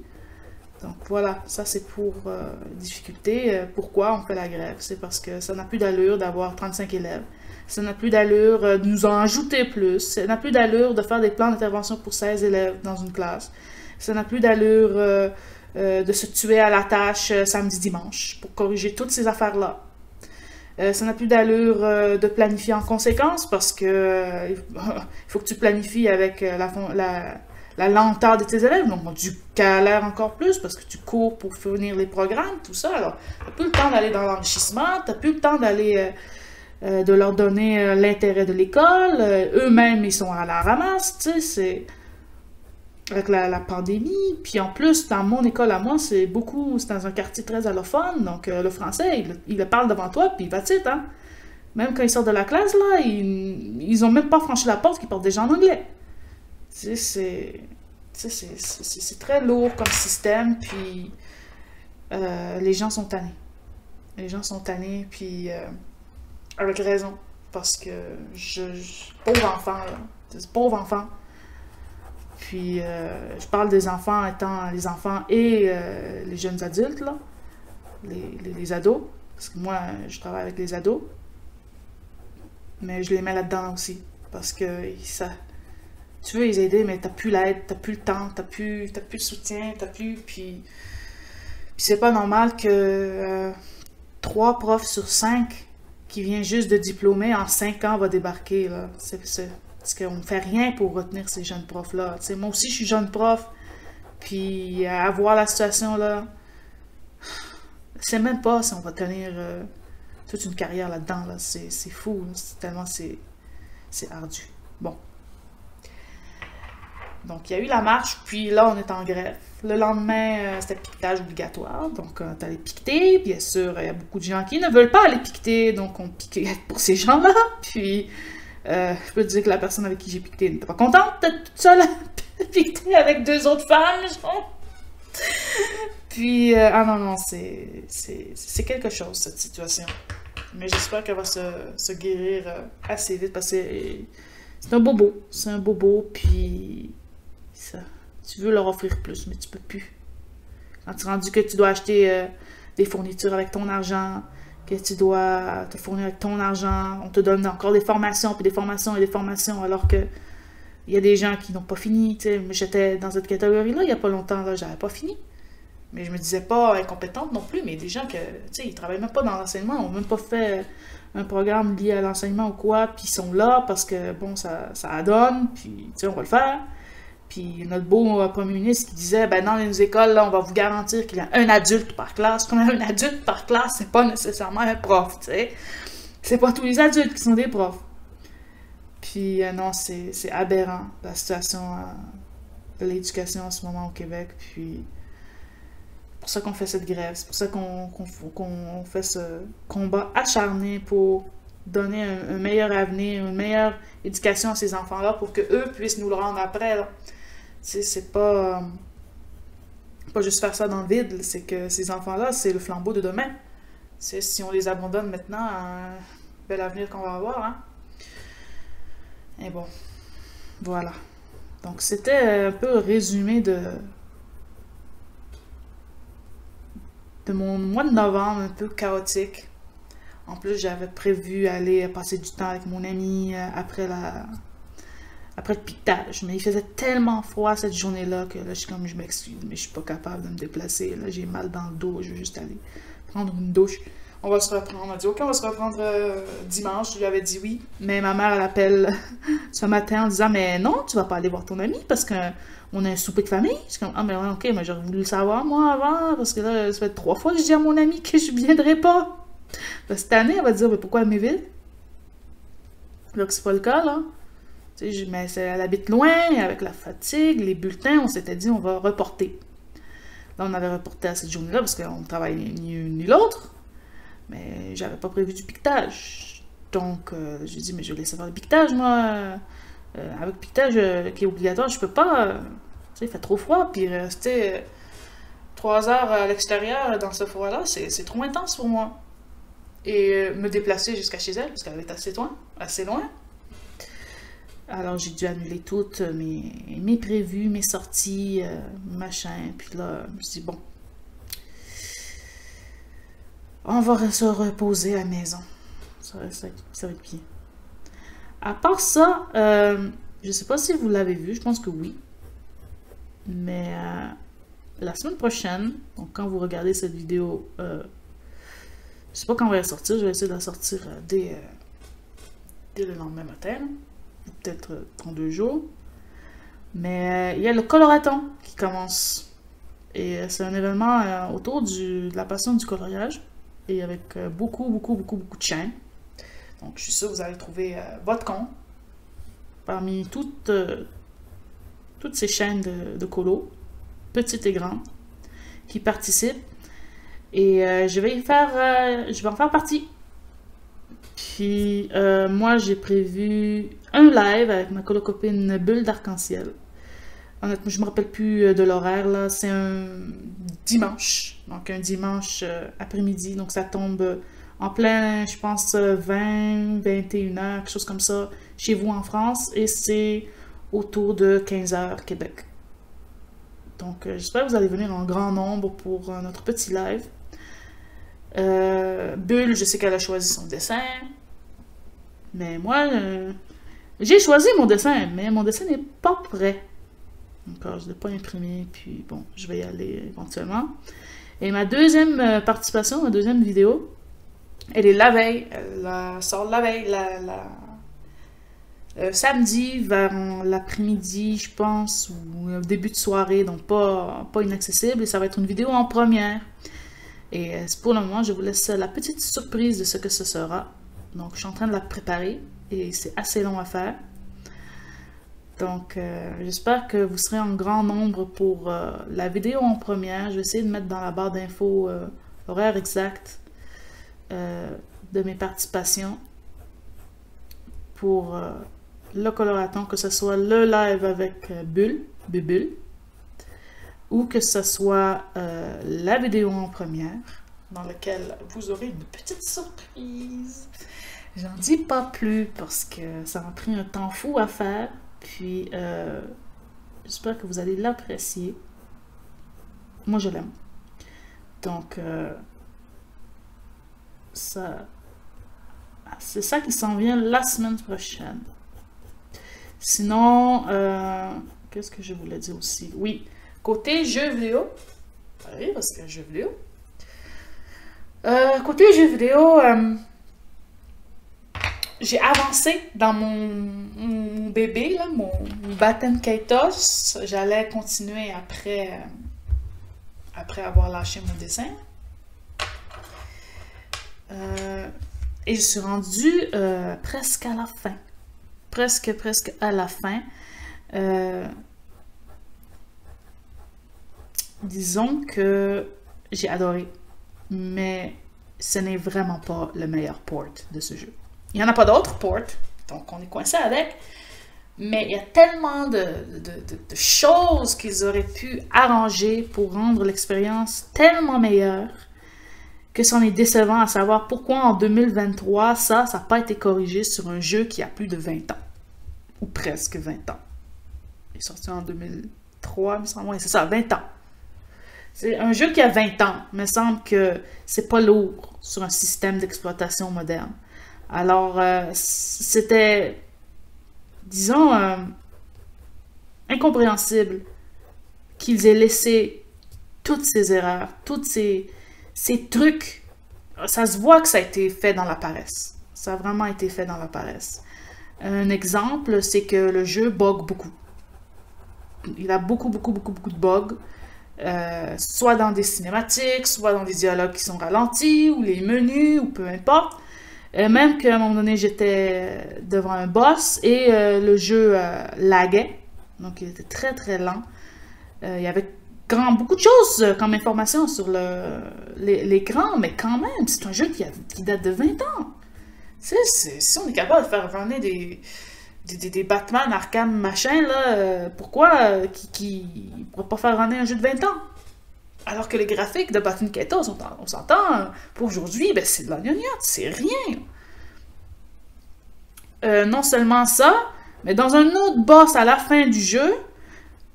Donc voilà, ça c'est pour difficulté. Pourquoi on fait la grève? C'est parce que ça n'a plus d'allure d'avoir 35 élèves. Ça n'a plus d'allure de nous en ajouter plus. Ça n'a plus d'allure de faire des plans d'intervention pour 16 élèves dans une classe. Ça n'a plus d'allure de se tuer à la tâche samedi-dimanche pour corriger toutes ces affaires-là. Ça n'a plus d'allure de planifier en conséquence parce que il faut que tu planifies avec la lenteur de tes élèves. Donc, tu galères encore plus parce que tu cours pour finir les programmes, tout ça. Alors, tu n'as plus le temps d'aller dans l'enrichissement, tu n'as plus le temps d'aller de leur donner l'intérêt de l'école. Eux-mêmes, ils sont à la ramasse, tu sais, c'est avec la pandémie. Puis en plus, dans mon école à moi, c'est dans un quartier très allophone, donc le français, il le parle devant toi, puis that's it, hein. Même quand ils sortent de la classe, là, ils ont même pas franchi la porte, qu'ils parlent déjà en anglais. Tu sais, c'est très lourd comme système, puis les gens sont tannés. Les gens sont tannés, puis avec raison, parce que pauvre enfant, là, pauvre enfant. Puis, je parle des enfants étant les enfants et les jeunes adultes, là, les ados, parce que moi, je travaille avec les ados, mais je les mets là-dedans aussi, parce que tu veux les aider, mais t'as plus l'aide, t'as plus le temps, t'as plus le soutien, puis c'est pas normal que 3 profs sur 5 qui viennent juste de diplômer en 5 ans va débarquer, là. Parce qu'on ne fait rien pour retenir ces jeunes profs-là. Tu sais, moi aussi, je suis jeune prof, puis à voir la situation là, je sais même pas si on va tenir toute une carrière là-dedans. Là. C'est fou, là. Tellement c'est ardu. Bon. Donc, il y a eu la marche, puis là, on est en grève. Le lendemain, c'était piquetage obligatoire, donc t'allais piqueter. Bien sûr, il y a beaucoup de gens qui ne veulent pas aller piqueter, donc on piquait pour ces gens-là. Puis, je peux te dire que la personne avec qui j'ai piqueté n'était pas contente d'être toute seule à piqueter avec 2 autres femmes, genre. Puis, ah non, c'est quelque chose, cette situation. Mais j'espère qu'elle va se guérir assez vite, parce que c'est un bobo. C'est un bobo, puis ça, tu veux leur offrir plus, mais tu peux plus. Quand tu es rendu que tu dois acheter des fournitures avec ton argent, que tu dois te fournir avec ton argent, on te donne encore des formations, puis des formations et des formations, alors que il y a des gens qui n'ont pas fini. J'étais dans cette catégorie-là il n'y a pas longtemps, là, j'avais pas fini. Mais je me disais pas incompétente non plus, mais des gens que, tu sais, ils travaillent même pas dans l'enseignement, ils n'ont même pas fait un programme lié à l'enseignement ou quoi, puis ils sont là parce que, bon, ça adonne, puis, tu sais, on va le faire. Puis notre beau premier ministre qui disait, ben dans les écoles, là, on va vous garantir qu'il y a un adulte par classe. Comme un adulte par classe, c'est pas nécessairement un prof, tu sais. C'est pas tous les adultes qui sont des profs. Puis non, c'est aberrant, la situation de l'éducation en ce moment au Québec, puis c'est pour ça qu'on fait cette grève, c'est pour ça qu'on fait ce combat acharné pour donner un meilleur avenir, une meilleure éducation à ces enfants-là pour qu'eux puissent nous le rendre après, là. C'est pas juste faire ça dans le vide, c'est que ces enfants-là, c'est le flambeau de demain. Si on les abandonne maintenant, un bel avenir qu'on va avoir, hein. Et bon, voilà. Donc c'était un peu résumé de mon mois de novembre, un peu chaotique. En plus, j'avais prévu aller passer du temps avec mon ami après le piquetage. Mais il faisait tellement froid cette journée-là que là, je m'excuse, mais je suis pas capable de me déplacer. Là, j'ai mal dans le dos, je veux juste aller prendre une douche. on va se reprendre. On a dit, OK, on va se reprendre dimanche. Je lui avais dit oui. Mais ma mère, elle appelle ce matin en disant, mais non, tu vas pas aller voir ton ami parce que on a un souper de famille. Je suis comme, ah, mais ouais, OK, mais j'aurais voulu le savoir, moi, avant, parce que là, ça fait 3 fois que je dis à mon ami que je viendrai pas. Cette année, elle va dire, mais pourquoi elle m'évite? Donc, c'est pas le cas, là. Tu sais, mais elle habite loin, avec la fatigue, les bulletins, on s'était dit, on va reporter. Là, on avait reporté à cette journée-là, parce qu'on ne travaille ni l'une ni l'autre. Mais j'avais pas prévu du piquetage. Donc, j'ai dit, mais je vais laisser faire le piquetage, moi. Avec le piquetage qui est obligatoire, je peux pas. Tu sais, il fait trop froid, puis rester 3 heures à l'extérieur dans ce froid-là, c'est trop intense pour moi. Et me déplacer jusqu'à chez elle, parce qu'elle est assez loin. Alors j'ai dû annuler toutes mes prévus, mes sorties, machin. Puis là, je me suis dit, bon, on va se reposer à la maison. Ça va être bien. À part ça, je sais pas si vous l'avez vu, je pense que oui. Mais la semaine prochaine, donc quand vous regardez cette vidéo, je sais pas quand on va la sortir, je vais essayer de la sortir dès le lendemain matin, peut-être dans 2 jours. Mais il y a le coloraton qui commence. Et c'est un événement autour de la passion du coloriage. Et avec beaucoup de chaînes. Donc je suis sûre que vous allez trouver votre compte parmi toutes ces chaînes de colo, petites et grandes, qui participent. Et je vais en faire partie. Puis moi, j'ai prévu un live avec ma copine Bulle d'Arc-en-Ciel. Honnêtement, je me rappelle plus de l'horaire, là. C'est un dimanche. Donc, un dimanche après-midi. Donc, ça tombe en plein, je pense, 21 heures, quelque chose comme ça, chez vous en France. Et c'est autour de 15 heures Québec. Donc, j'espère que vous allez venir en grand nombre pour notre petit live. Bulle, je sais qu'elle a choisi son dessin. Mais moi, j'ai choisi mon dessin, mais mon dessin n'est pas prêt. Encore, je ne l'ai pas imprimé, puis bon, je vais y aller éventuellement. Et ma deuxième participation, ma deuxième vidéo, elle est la veille. Elle sort la veille, samedi vers l'après-midi, je pense, ou début de soirée, donc pas inaccessible. Et ça va être une vidéo en première. Et pour le moment, je vous laisse la petite surprise de ce que ce sera. Donc, je suis en train de la préparer et c'est assez long à faire. Donc, j'espère que vous serez en grand nombre pour la vidéo en première. Je vais essayer de mettre dans la barre d'infos l'horaire exact de mes participations pour le coloraton, que ce soit le live avec Bulle, ou que ce soit la vidéo en première, dans laquelle vous aurez une petite surprise. J'en dis pas plus parce que ça m'a pris un temps fou à faire. Puis, j'espère que vous allez l'apprécier. Moi, je l'aime. Donc, c'est ça qui s'en vient la semaine prochaine. Sinon, qu'est-ce que je voulais dire aussi? Oui, côté jeux vidéo. Oui, parce que jeux vidéo. Côté jeux vidéo, j'ai avancé dans mon bébé, là, mon Baten Kaitos. J'allais continuer après avoir lâché mon dessin. Et je suis rendue presque à la fin. Presque à la fin. Disons que j'ai adoré. Mais ce n'est vraiment pas le meilleur port de ce jeu. Il n'y en a pas d'autres ports, donc on est coincé avec. Mais il y a tellement de choses qu'ils auraient pu arranger pour rendre l'expérience tellement meilleure que c'en est décevant à savoir pourquoi en 2023, ça n'a pas été corrigé sur un jeu qui a plus de 20 ans. Ou presque 20 ans. Il est sorti en 2003, il me semble. Ouais, c'est ça, 20 ans. C'est un jeu qui a 20 ans. Il me semble que c'est pas lourd sur un système d'exploitation moderne. Alors, c'était, disons, incompréhensible qu'ils aient laissé toutes ces erreurs, tous ces trucs ça se voit que ça a été fait dans la paresse. Ça a vraiment été fait dans la paresse. Un exemple, c'est que le jeu bug beaucoup. Il a beaucoup de bugs. Soit dans des cinématiques, soit dans des dialogues qui sont ralentis, ou les menus, ou peu importe. Même qu'à un moment donné, j'étais devant un boss et le jeu laguait. Donc, il était très lent. Il y avait beaucoup de choses comme information sur l'écran, mais quand même, c'est un jeu qui date de 20 ans. Si on est capable de faire runner des Batman, Arkham, machin, là, pourquoi qui ne pourrait pas faire runner un jeu de 20 ans? Alors que les graphiques de Batman Keita, on s'entend, pour aujourd'hui, ben, c'est de la gnognotte, c'est rien. Non seulement ça, mais dans un autre boss à la fin du jeu,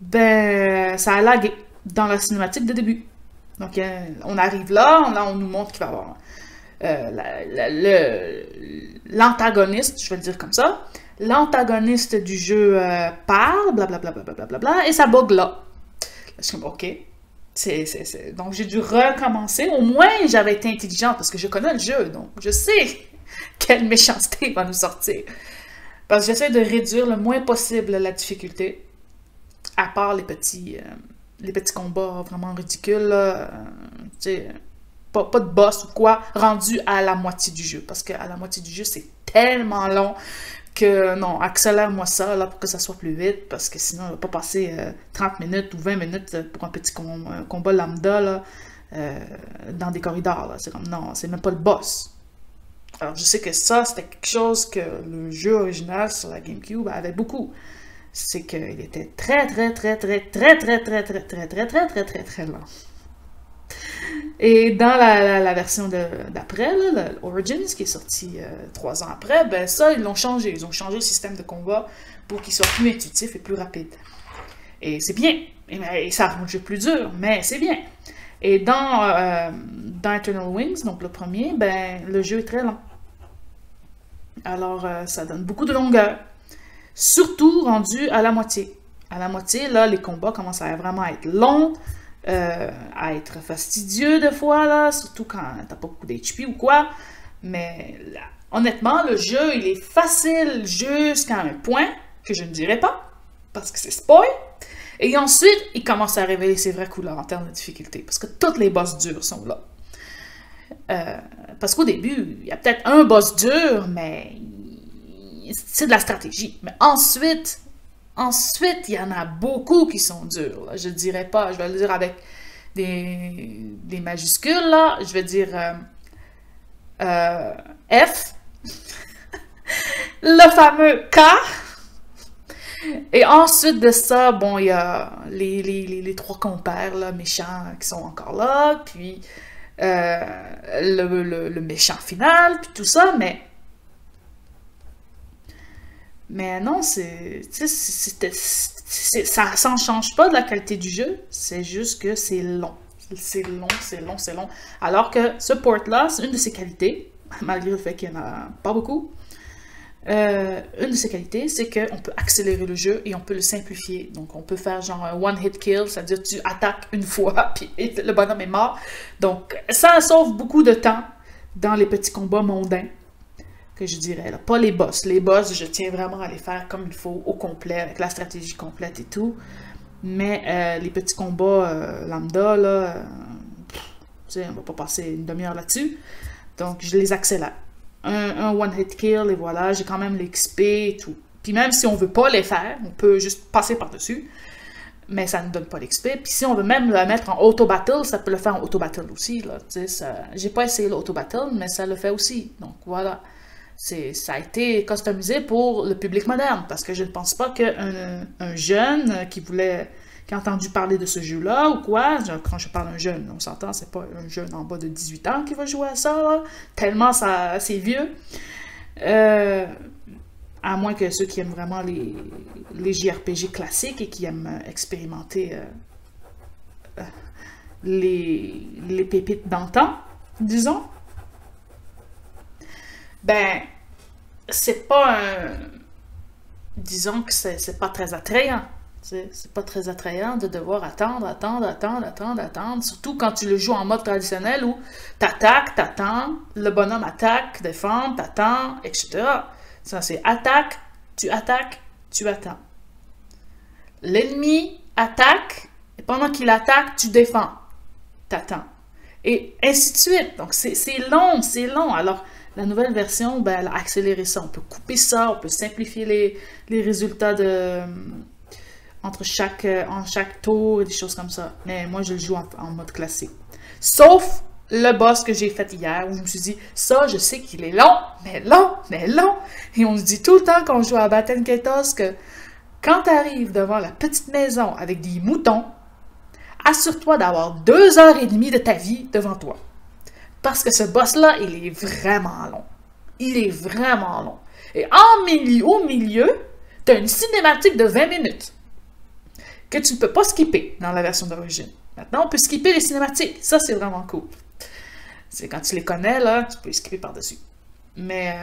ben, ça a lagué dans la cinématique de début. Donc, on arrive là, on nous montre qu'il va y avoir l'antagoniste, je vais le dire comme ça. L'antagoniste du jeu parle, blablabla, et ça bug là. Je suis comme, ok. Donc, j'ai dû recommencer. Au moins, j'avais été intelligente parce que je connais le jeu, donc je sais quelle méchanceté va nous sortir. Parce que j'essaie de réduire le moins possible la difficulté, à part les petits combats vraiment ridicules, tu sais, pas de boss ou quoi, rendu à la moitié du jeu. Parce qu'à la moitié du jeu, c'est tellement long que non, accélère-moi ça là, pour que ça soit plus vite, parce que sinon, on va pas passer 30 minutes ou 20 minutes pour un petit combat lambda là, dans des corridors. C'est comme, non, c'est même pas le boss. Alors, je sais que ça, c'était quelque chose que le jeu original sur la GameCube avait beaucoup. C'est qu'il était très lent. Et dans la version d'après, Origins, qui est sortie 3 ans après, ben ça, ils l'ont changé. Ils ont changé le système de combat pour qu'il soit plus intuitif et plus rapide. Et c'est bien. Et ça rend le jeu plus dur, mais c'est bien. Et dans Eternal Wings, donc le premier, ben le jeu est très lent. Alors, ça donne beaucoup de longueur. Surtout rendu à la moitié. À la moitié, là, les combats commencent à vraiment être longs, à être fastidieux des fois, là, surtout quand t'as pas beaucoup d'HP ou quoi. Mais là, honnêtement, le jeu, il est facile jusqu'à un point que je ne dirais pas, parce que c'est spoil. Et ensuite, il commence à révéler ses vraies couleurs en termes de difficulté, parce que tous les boss durs sont là. Parce qu'au début, il y a peut-être un boss dur, mais c'est de la stratégie. Mais ensuite, il y en a beaucoup qui sont durs. Là. Je ne dirais pas, je vais le dire avec des majuscules, là. Je vais dire F, le fameux K. Et ensuite de ça, bon, il y a les trois compères, là, méchants, qui sont encore là, puis le méchant final, puis tout ça, mais non, ça s'en change pas de la qualité du jeu, c'est juste que c'est long. C'est long. Alors que ce port-là, c'est une de ses qualités, malgré le fait qu'il n'y en a pas beaucoup. Une de ses qualités, c'est qu'on peut accélérer le jeu et on peut le simplifier. Donc, on peut faire genre un one-hit kill, c'est-à-dire tu attaques une fois, puis le bonhomme est mort. Donc, ça sauve beaucoup de temps dans les petits combats mondains, que je dirais. Là. Pas les boss. Les boss, je tiens vraiment à les faire comme il faut, au complet, avec la stratégie complète et tout. Mais les petits combats lambda, là, tu sais, on va pas passer une demi-heure là-dessus. Donc, je les accélère. Un one-hit kill, et voilà, j'ai quand même l'XP et tout. Puis même si on veut pas les faire, on peut juste passer par-dessus, mais ça ne donne pas l'XP. Puis si on veut même le mettre en auto-battle, ça peut le faire en auto-battle aussi, là. Tu sais, j'ai pas essayé l'auto-battle, mais ça le fait aussi. Donc voilà, ça a été customisé pour le public moderne, parce que je ne pense pas qu'un jeune qui a entendu parler de ce jeu-là ou quoi, quand je parle d'un jeune, on s'entend, c'est pas un jeune en bas de 18 ans qui va jouer à ça, là, tellement c'est vieux. À moins que ceux qui aiment vraiment les JRPG classiques et qui aiment expérimenter les pépites d'antan, disons. Ben, c'est pas un... Disons que c'est pas très attrayant. C'est pas très attrayant de devoir attendre. Surtout quand tu le joues en mode traditionnel où t'attaques, t'attends, le bonhomme attaque, défend, t'attends, etc. Ça, c'est attaque, tu attends. L'ennemi attaque, et pendant qu'il attaque, tu défends, t'attends. Et ainsi de suite. Donc, c'est long. Alors, la nouvelle version, ben, elle a accéléré ça. On peut couper ça, on peut simplifier les résultats en chaque tour et des choses comme ça. Mais moi, je le joue en mode classique. Sauf le boss que j'ai fait hier, où je me suis dit, ça, je sais qu'il est long. Et on se dit tout le temps qu'on joue à Baten Kaitos que quand tu arrives devant la petite maison avec des moutons, assure-toi d'avoir 2 heures et demie de ta vie devant toi. Parce que ce boss-là, il est vraiment long. Et au milieu, tu as une cinématique de 20 minutes que tu ne peux pas skipper dans la version d'origine. Maintenant, on peut skipper les cinématiques. Ça, c'est vraiment cool. C'est quand tu les connais, là, tu peux les skipper par-dessus. Mais,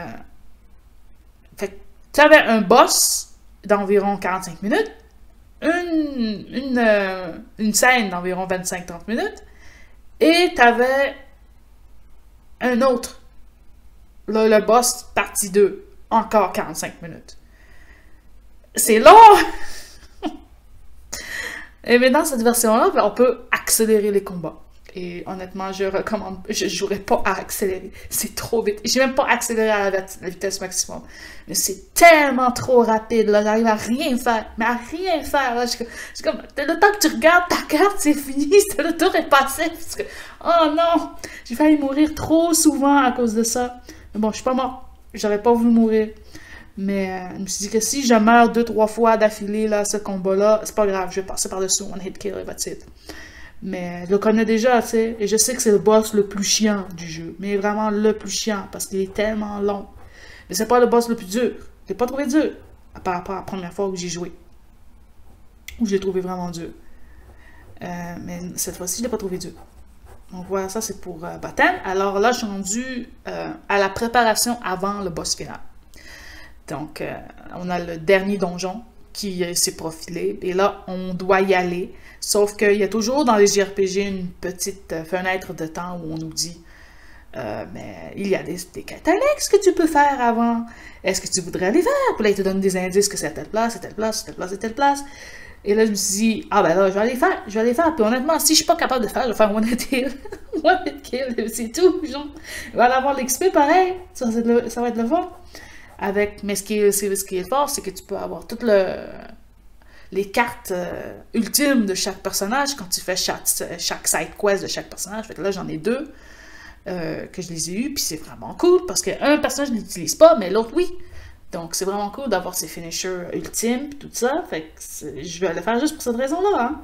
tu avais un boss d'environ 45 minutes, une scène d'environ 25-30 minutes, et tu avais un autre, le boss partie 2, encore 45 minutes. C'est long! Et mais dans cette version-là, on peut accélérer les combats. Et honnêtement, je recommande, je ne jouerai pas à accélérer. C'est trop vite. J'ai même pas accéléré à la vitesse maximum. Mais c'est tellement trop rapide, là. J'arrive à rien faire. Mais à rien faire, là. Je suis comme, le temps que tu regardes ta carte, c'est fini. Le tour est passé. Parce que, oh non! J'ai failli mourir trop souvent à cause de ça. Mais bon, je suis pas morte. J'aurais pas voulu mourir. Mais je me suis dit que si je meurs 2-3 fois d'affilée, là, ce combat-là, c'est pas grave. Je vais passer par-dessus one hit kill et that's it. Mais je le connais déjà, tu sais, et je sais que c'est le boss le plus chiant du jeu. Mais vraiment le plus chiant, parce qu'il est tellement long. Mais c'est pas le boss le plus dur. Je l'ai pas trouvé dur, par rapport à la première fois où j'ai joué. Où je l'ai trouvé vraiment dur. Mais cette fois-ci, je l'ai pas trouvé dur. Donc voilà, ça c'est pour Baten. Alors là, je suis rendue à la préparation avant le boss final. Donc, on a le dernier donjon qui s'est profilé. Et là, on doit y aller. Sauf qu'il y a toujours dans les JRPG une petite fenêtre de temps où on nous dit mais il y a des quêtes annexes que tu peux faire avant. Est-ce que tu voudrais aller faire? Puis là, il te donne des indices que c'est à telle place, et telle place. Et là, je me suis dit, ah ben là, je vais aller faire. Puis honnêtement, si je suis pas capable de faire, je vais faire one hit kill. One hit kill, c'est tout. Genre, je vais aller avoir l'XP pareil. Ça va être le fun. Mais ce qui est fort, c'est que tu peux avoir toutes les cartes ultimes de chaque personnage quand tu fais chaque side quest de chaque personnage. Fait que là, j'en ai 2 que je les ai eus, puis c'est vraiment cool parce qu'un personnage ne l'utilise pas, mais l'autre oui. Donc c'est vraiment cool d'avoir ces finishers ultimes, tout ça. Fait que je vais le faire juste pour cette raison-là. Hein?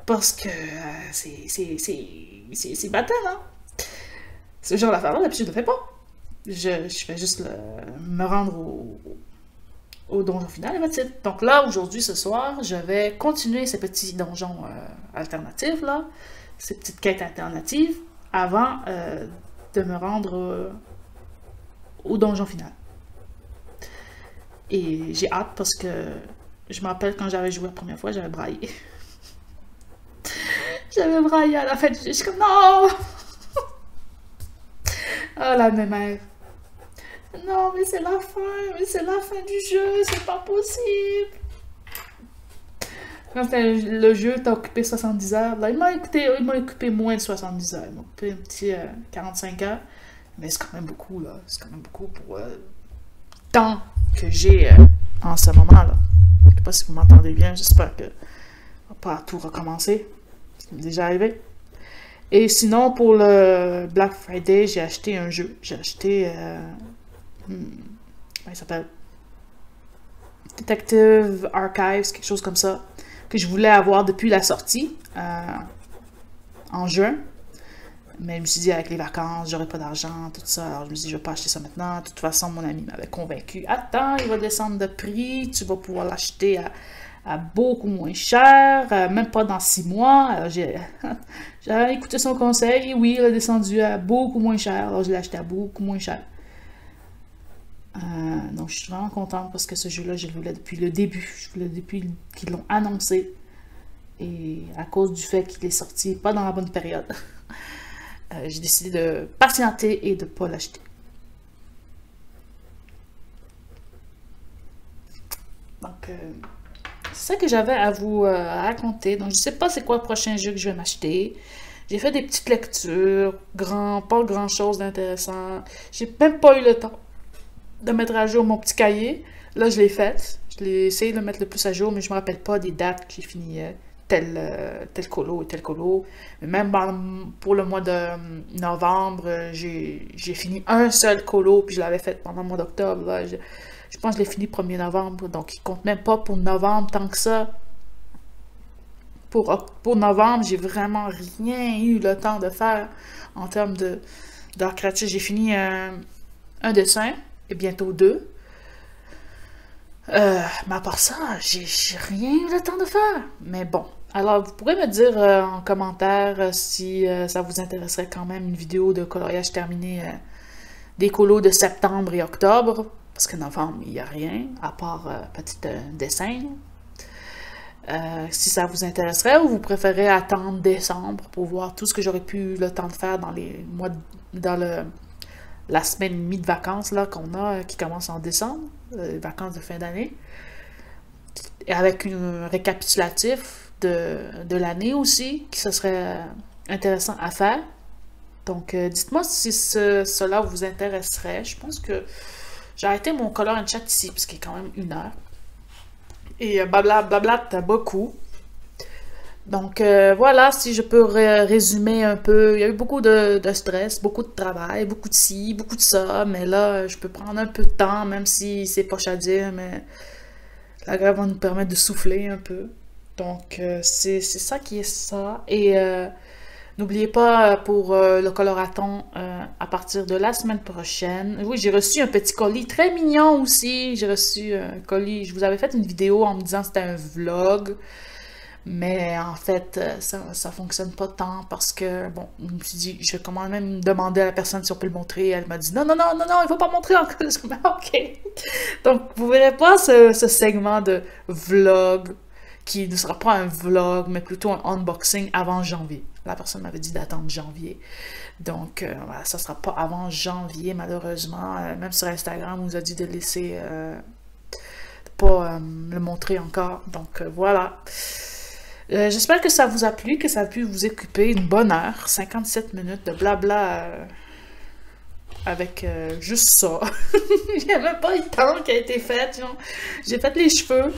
Parce que c'est battant, hein? Ce genre d'affaire-là, d'habitude, je le fais pas. Je fais juste me rendre au donjon final et that's it. Donc là, aujourd'hui, ce soir, je vais continuer ces petits donjons alternatifs, là, ces petites quêtes alternatives, avant de me rendre au donjon final. Et j'ai hâte parce que je me rappelle quand j'avais joué la première fois, j'avais braillé. J'avais braillé à la fin du jeu. Je suis comme non! Oh la mémère. Non, mais c'est la fin du jeu, c'est pas possible. Quand le jeu t'a occupé 70 heures, là, il m'a occupé moins de 70 heures, il m'a occupé un petit 45 heures, mais c'est quand même beaucoup, là, c'est quand même beaucoup pour le temps que j'ai en ce moment-là. Je sais pas si vous m'entendez bien, j'espère que on va pas tout recommencer, ça m'est déjà arrivé. Et sinon, pour le Black Friday, j'ai acheté un jeu, j'ai acheté... comment il s'appelle? Detective Archives, quelque chose comme ça, que je voulais avoir depuis la sortie, en juin. Mais je me suis dit, avec les vacances, j'aurais pas d'argent, tout ça. Alors je me suis dit, je vais pas acheter ça maintenant. De toute façon, mon ami m'avait convaincu. Attends, il va descendre de prix, tu vas pouvoir l'acheter à beaucoup moins cher, même pas dans 6 mois. Alors j'ai écouté son conseil, et oui, il a descendu à beaucoup moins cher. Alors je l'ai acheté à beaucoup moins cher. Donc, je suis vraiment contente parce que ce jeu-là, je le voulais depuis le début. Je voulais depuis qu'ils l'ont annoncé. Et à cause du fait qu'il est sorti pas dans la bonne période, j'ai décidé de patienter et de ne pas l'acheter. Donc, c'est ça que j'avais à vous raconter. Donc, je sais pas c'est quoi le prochain jeu que je vais m'acheter. J'ai fait des petites lectures, pas grand chose d'intéressant. J'ai même pas eu le temps de mettre à jour mon petit cahier. Là, je l'ai fait. Je l'ai essayé de le mettre le plus à jour, mais je me rappelle pas des dates que j'ai fini tel colo et tel colo. Mais même pour le mois de novembre, j'ai fini un seul colo, puis je l'avais fait pendant le mois d'octobre. Je pense que je l'ai fini le 1er novembre, donc il compte même pas pour novembre tant que ça. Pour novembre, j'ai vraiment rien eu le temps de faire en termes d'art créatif. J'ai fini un dessin, et bientôt deux. Mais à part ça, j'ai rien eu le temps de faire. Mais bon, alors vous pourrez me dire en commentaire si ça vous intéresserait quand même une vidéo de coloriage terminé des colos de septembre et octobre. Parce que novembre, il n'y a rien, à part petit dessin. Si ça vous intéresserait ou vous préférez attendre décembre pour voir tout ce que j'aurais pu le temps de faire dans les mois, la semaine et demie de vacances là qu'on a qui commence en décembre, les vacances de fin d'année, et avec un récapitulatif de l'année aussi, qui ce serait intéressant à faire. Donc dites-moi si cela vous intéresserait. Je pense que j'ai arrêté mon color and chat ici parce qu'il est quand même 1 heure. Et blabla beaucoup. Donc voilà, si je peux résumer un peu, il y a eu beaucoup de stress, beaucoup de travail, beaucoup de ci, beaucoup de ça, mais là, je peux prendre un peu de temps, même si c'est poche à dire, mais la grève va nous permettre de souffler un peu. Donc c'est ça qui est ça. Et n'oubliez pas pour le coloraton à partir de la semaine prochaine. Oui, j'ai reçu un petit colis très mignon aussi. J'ai reçu un colis. Je vous avais fait une vidéo en me disant que c'était un vlog. Mais en fait, ça fonctionne pas tant parce que, bon, je me suis dit, je commande même demander à la personne si on peut le montrer. Elle m'a dit non, non, non, non, non, il faut pas montrer encore. Je me dis, ok. Donc, vous verrez pas ce segment de vlog qui ne sera pas un vlog, mais plutôt un unboxing avant janvier. La personne m'avait dit d'attendre janvier. Donc, voilà, ça ne sera pas avant janvier, malheureusement. Même sur Instagram, on nous a dit de laisser pas le montrer encore. Donc, voilà. J'espère que ça vous a plu, que ça a pu vous occuper une bonne heure. 57 minutes de blabla avec juste ça. Il n'y a même pas eu de temps qui a été fait. J'ai fait les cheveux.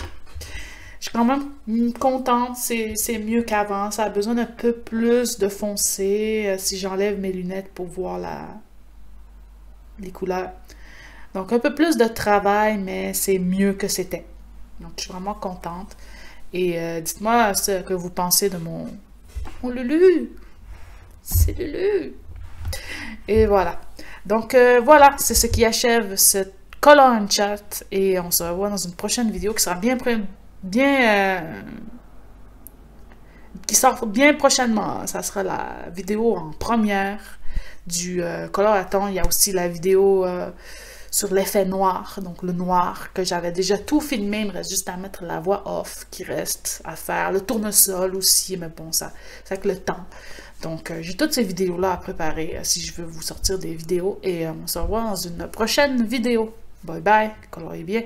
Je suis quand même contente, c'est mieux qu'avant. Ça a besoin d'un peu plus de foncé si j'enlève mes lunettes pour voir les couleurs. Donc un peu plus de travail, mais c'est mieux que c'était. Donc je suis vraiment contente. Et dites-moi ce que vous pensez de mon Lulu. C'est Lulu. Et voilà. Donc voilà, c'est ce qui achève cette color and chat. Et on se revoit dans une prochaine vidéo qui sera qui sort bien prochainement. Ça sera la vidéo en première du coloraton. Il y a aussi la vidéo sur l'effet noir, donc le noir, que j'avais déjà tout filmé. Il me reste juste à mettre la voix off qui reste à faire. Le tournesol aussi, mais bon, ça avec le temps. Donc, j'ai toutes ces vidéos-là à préparer si je veux vous sortir des vidéos. Et on se revoit dans une prochaine vidéo. Bye bye, colorez bien.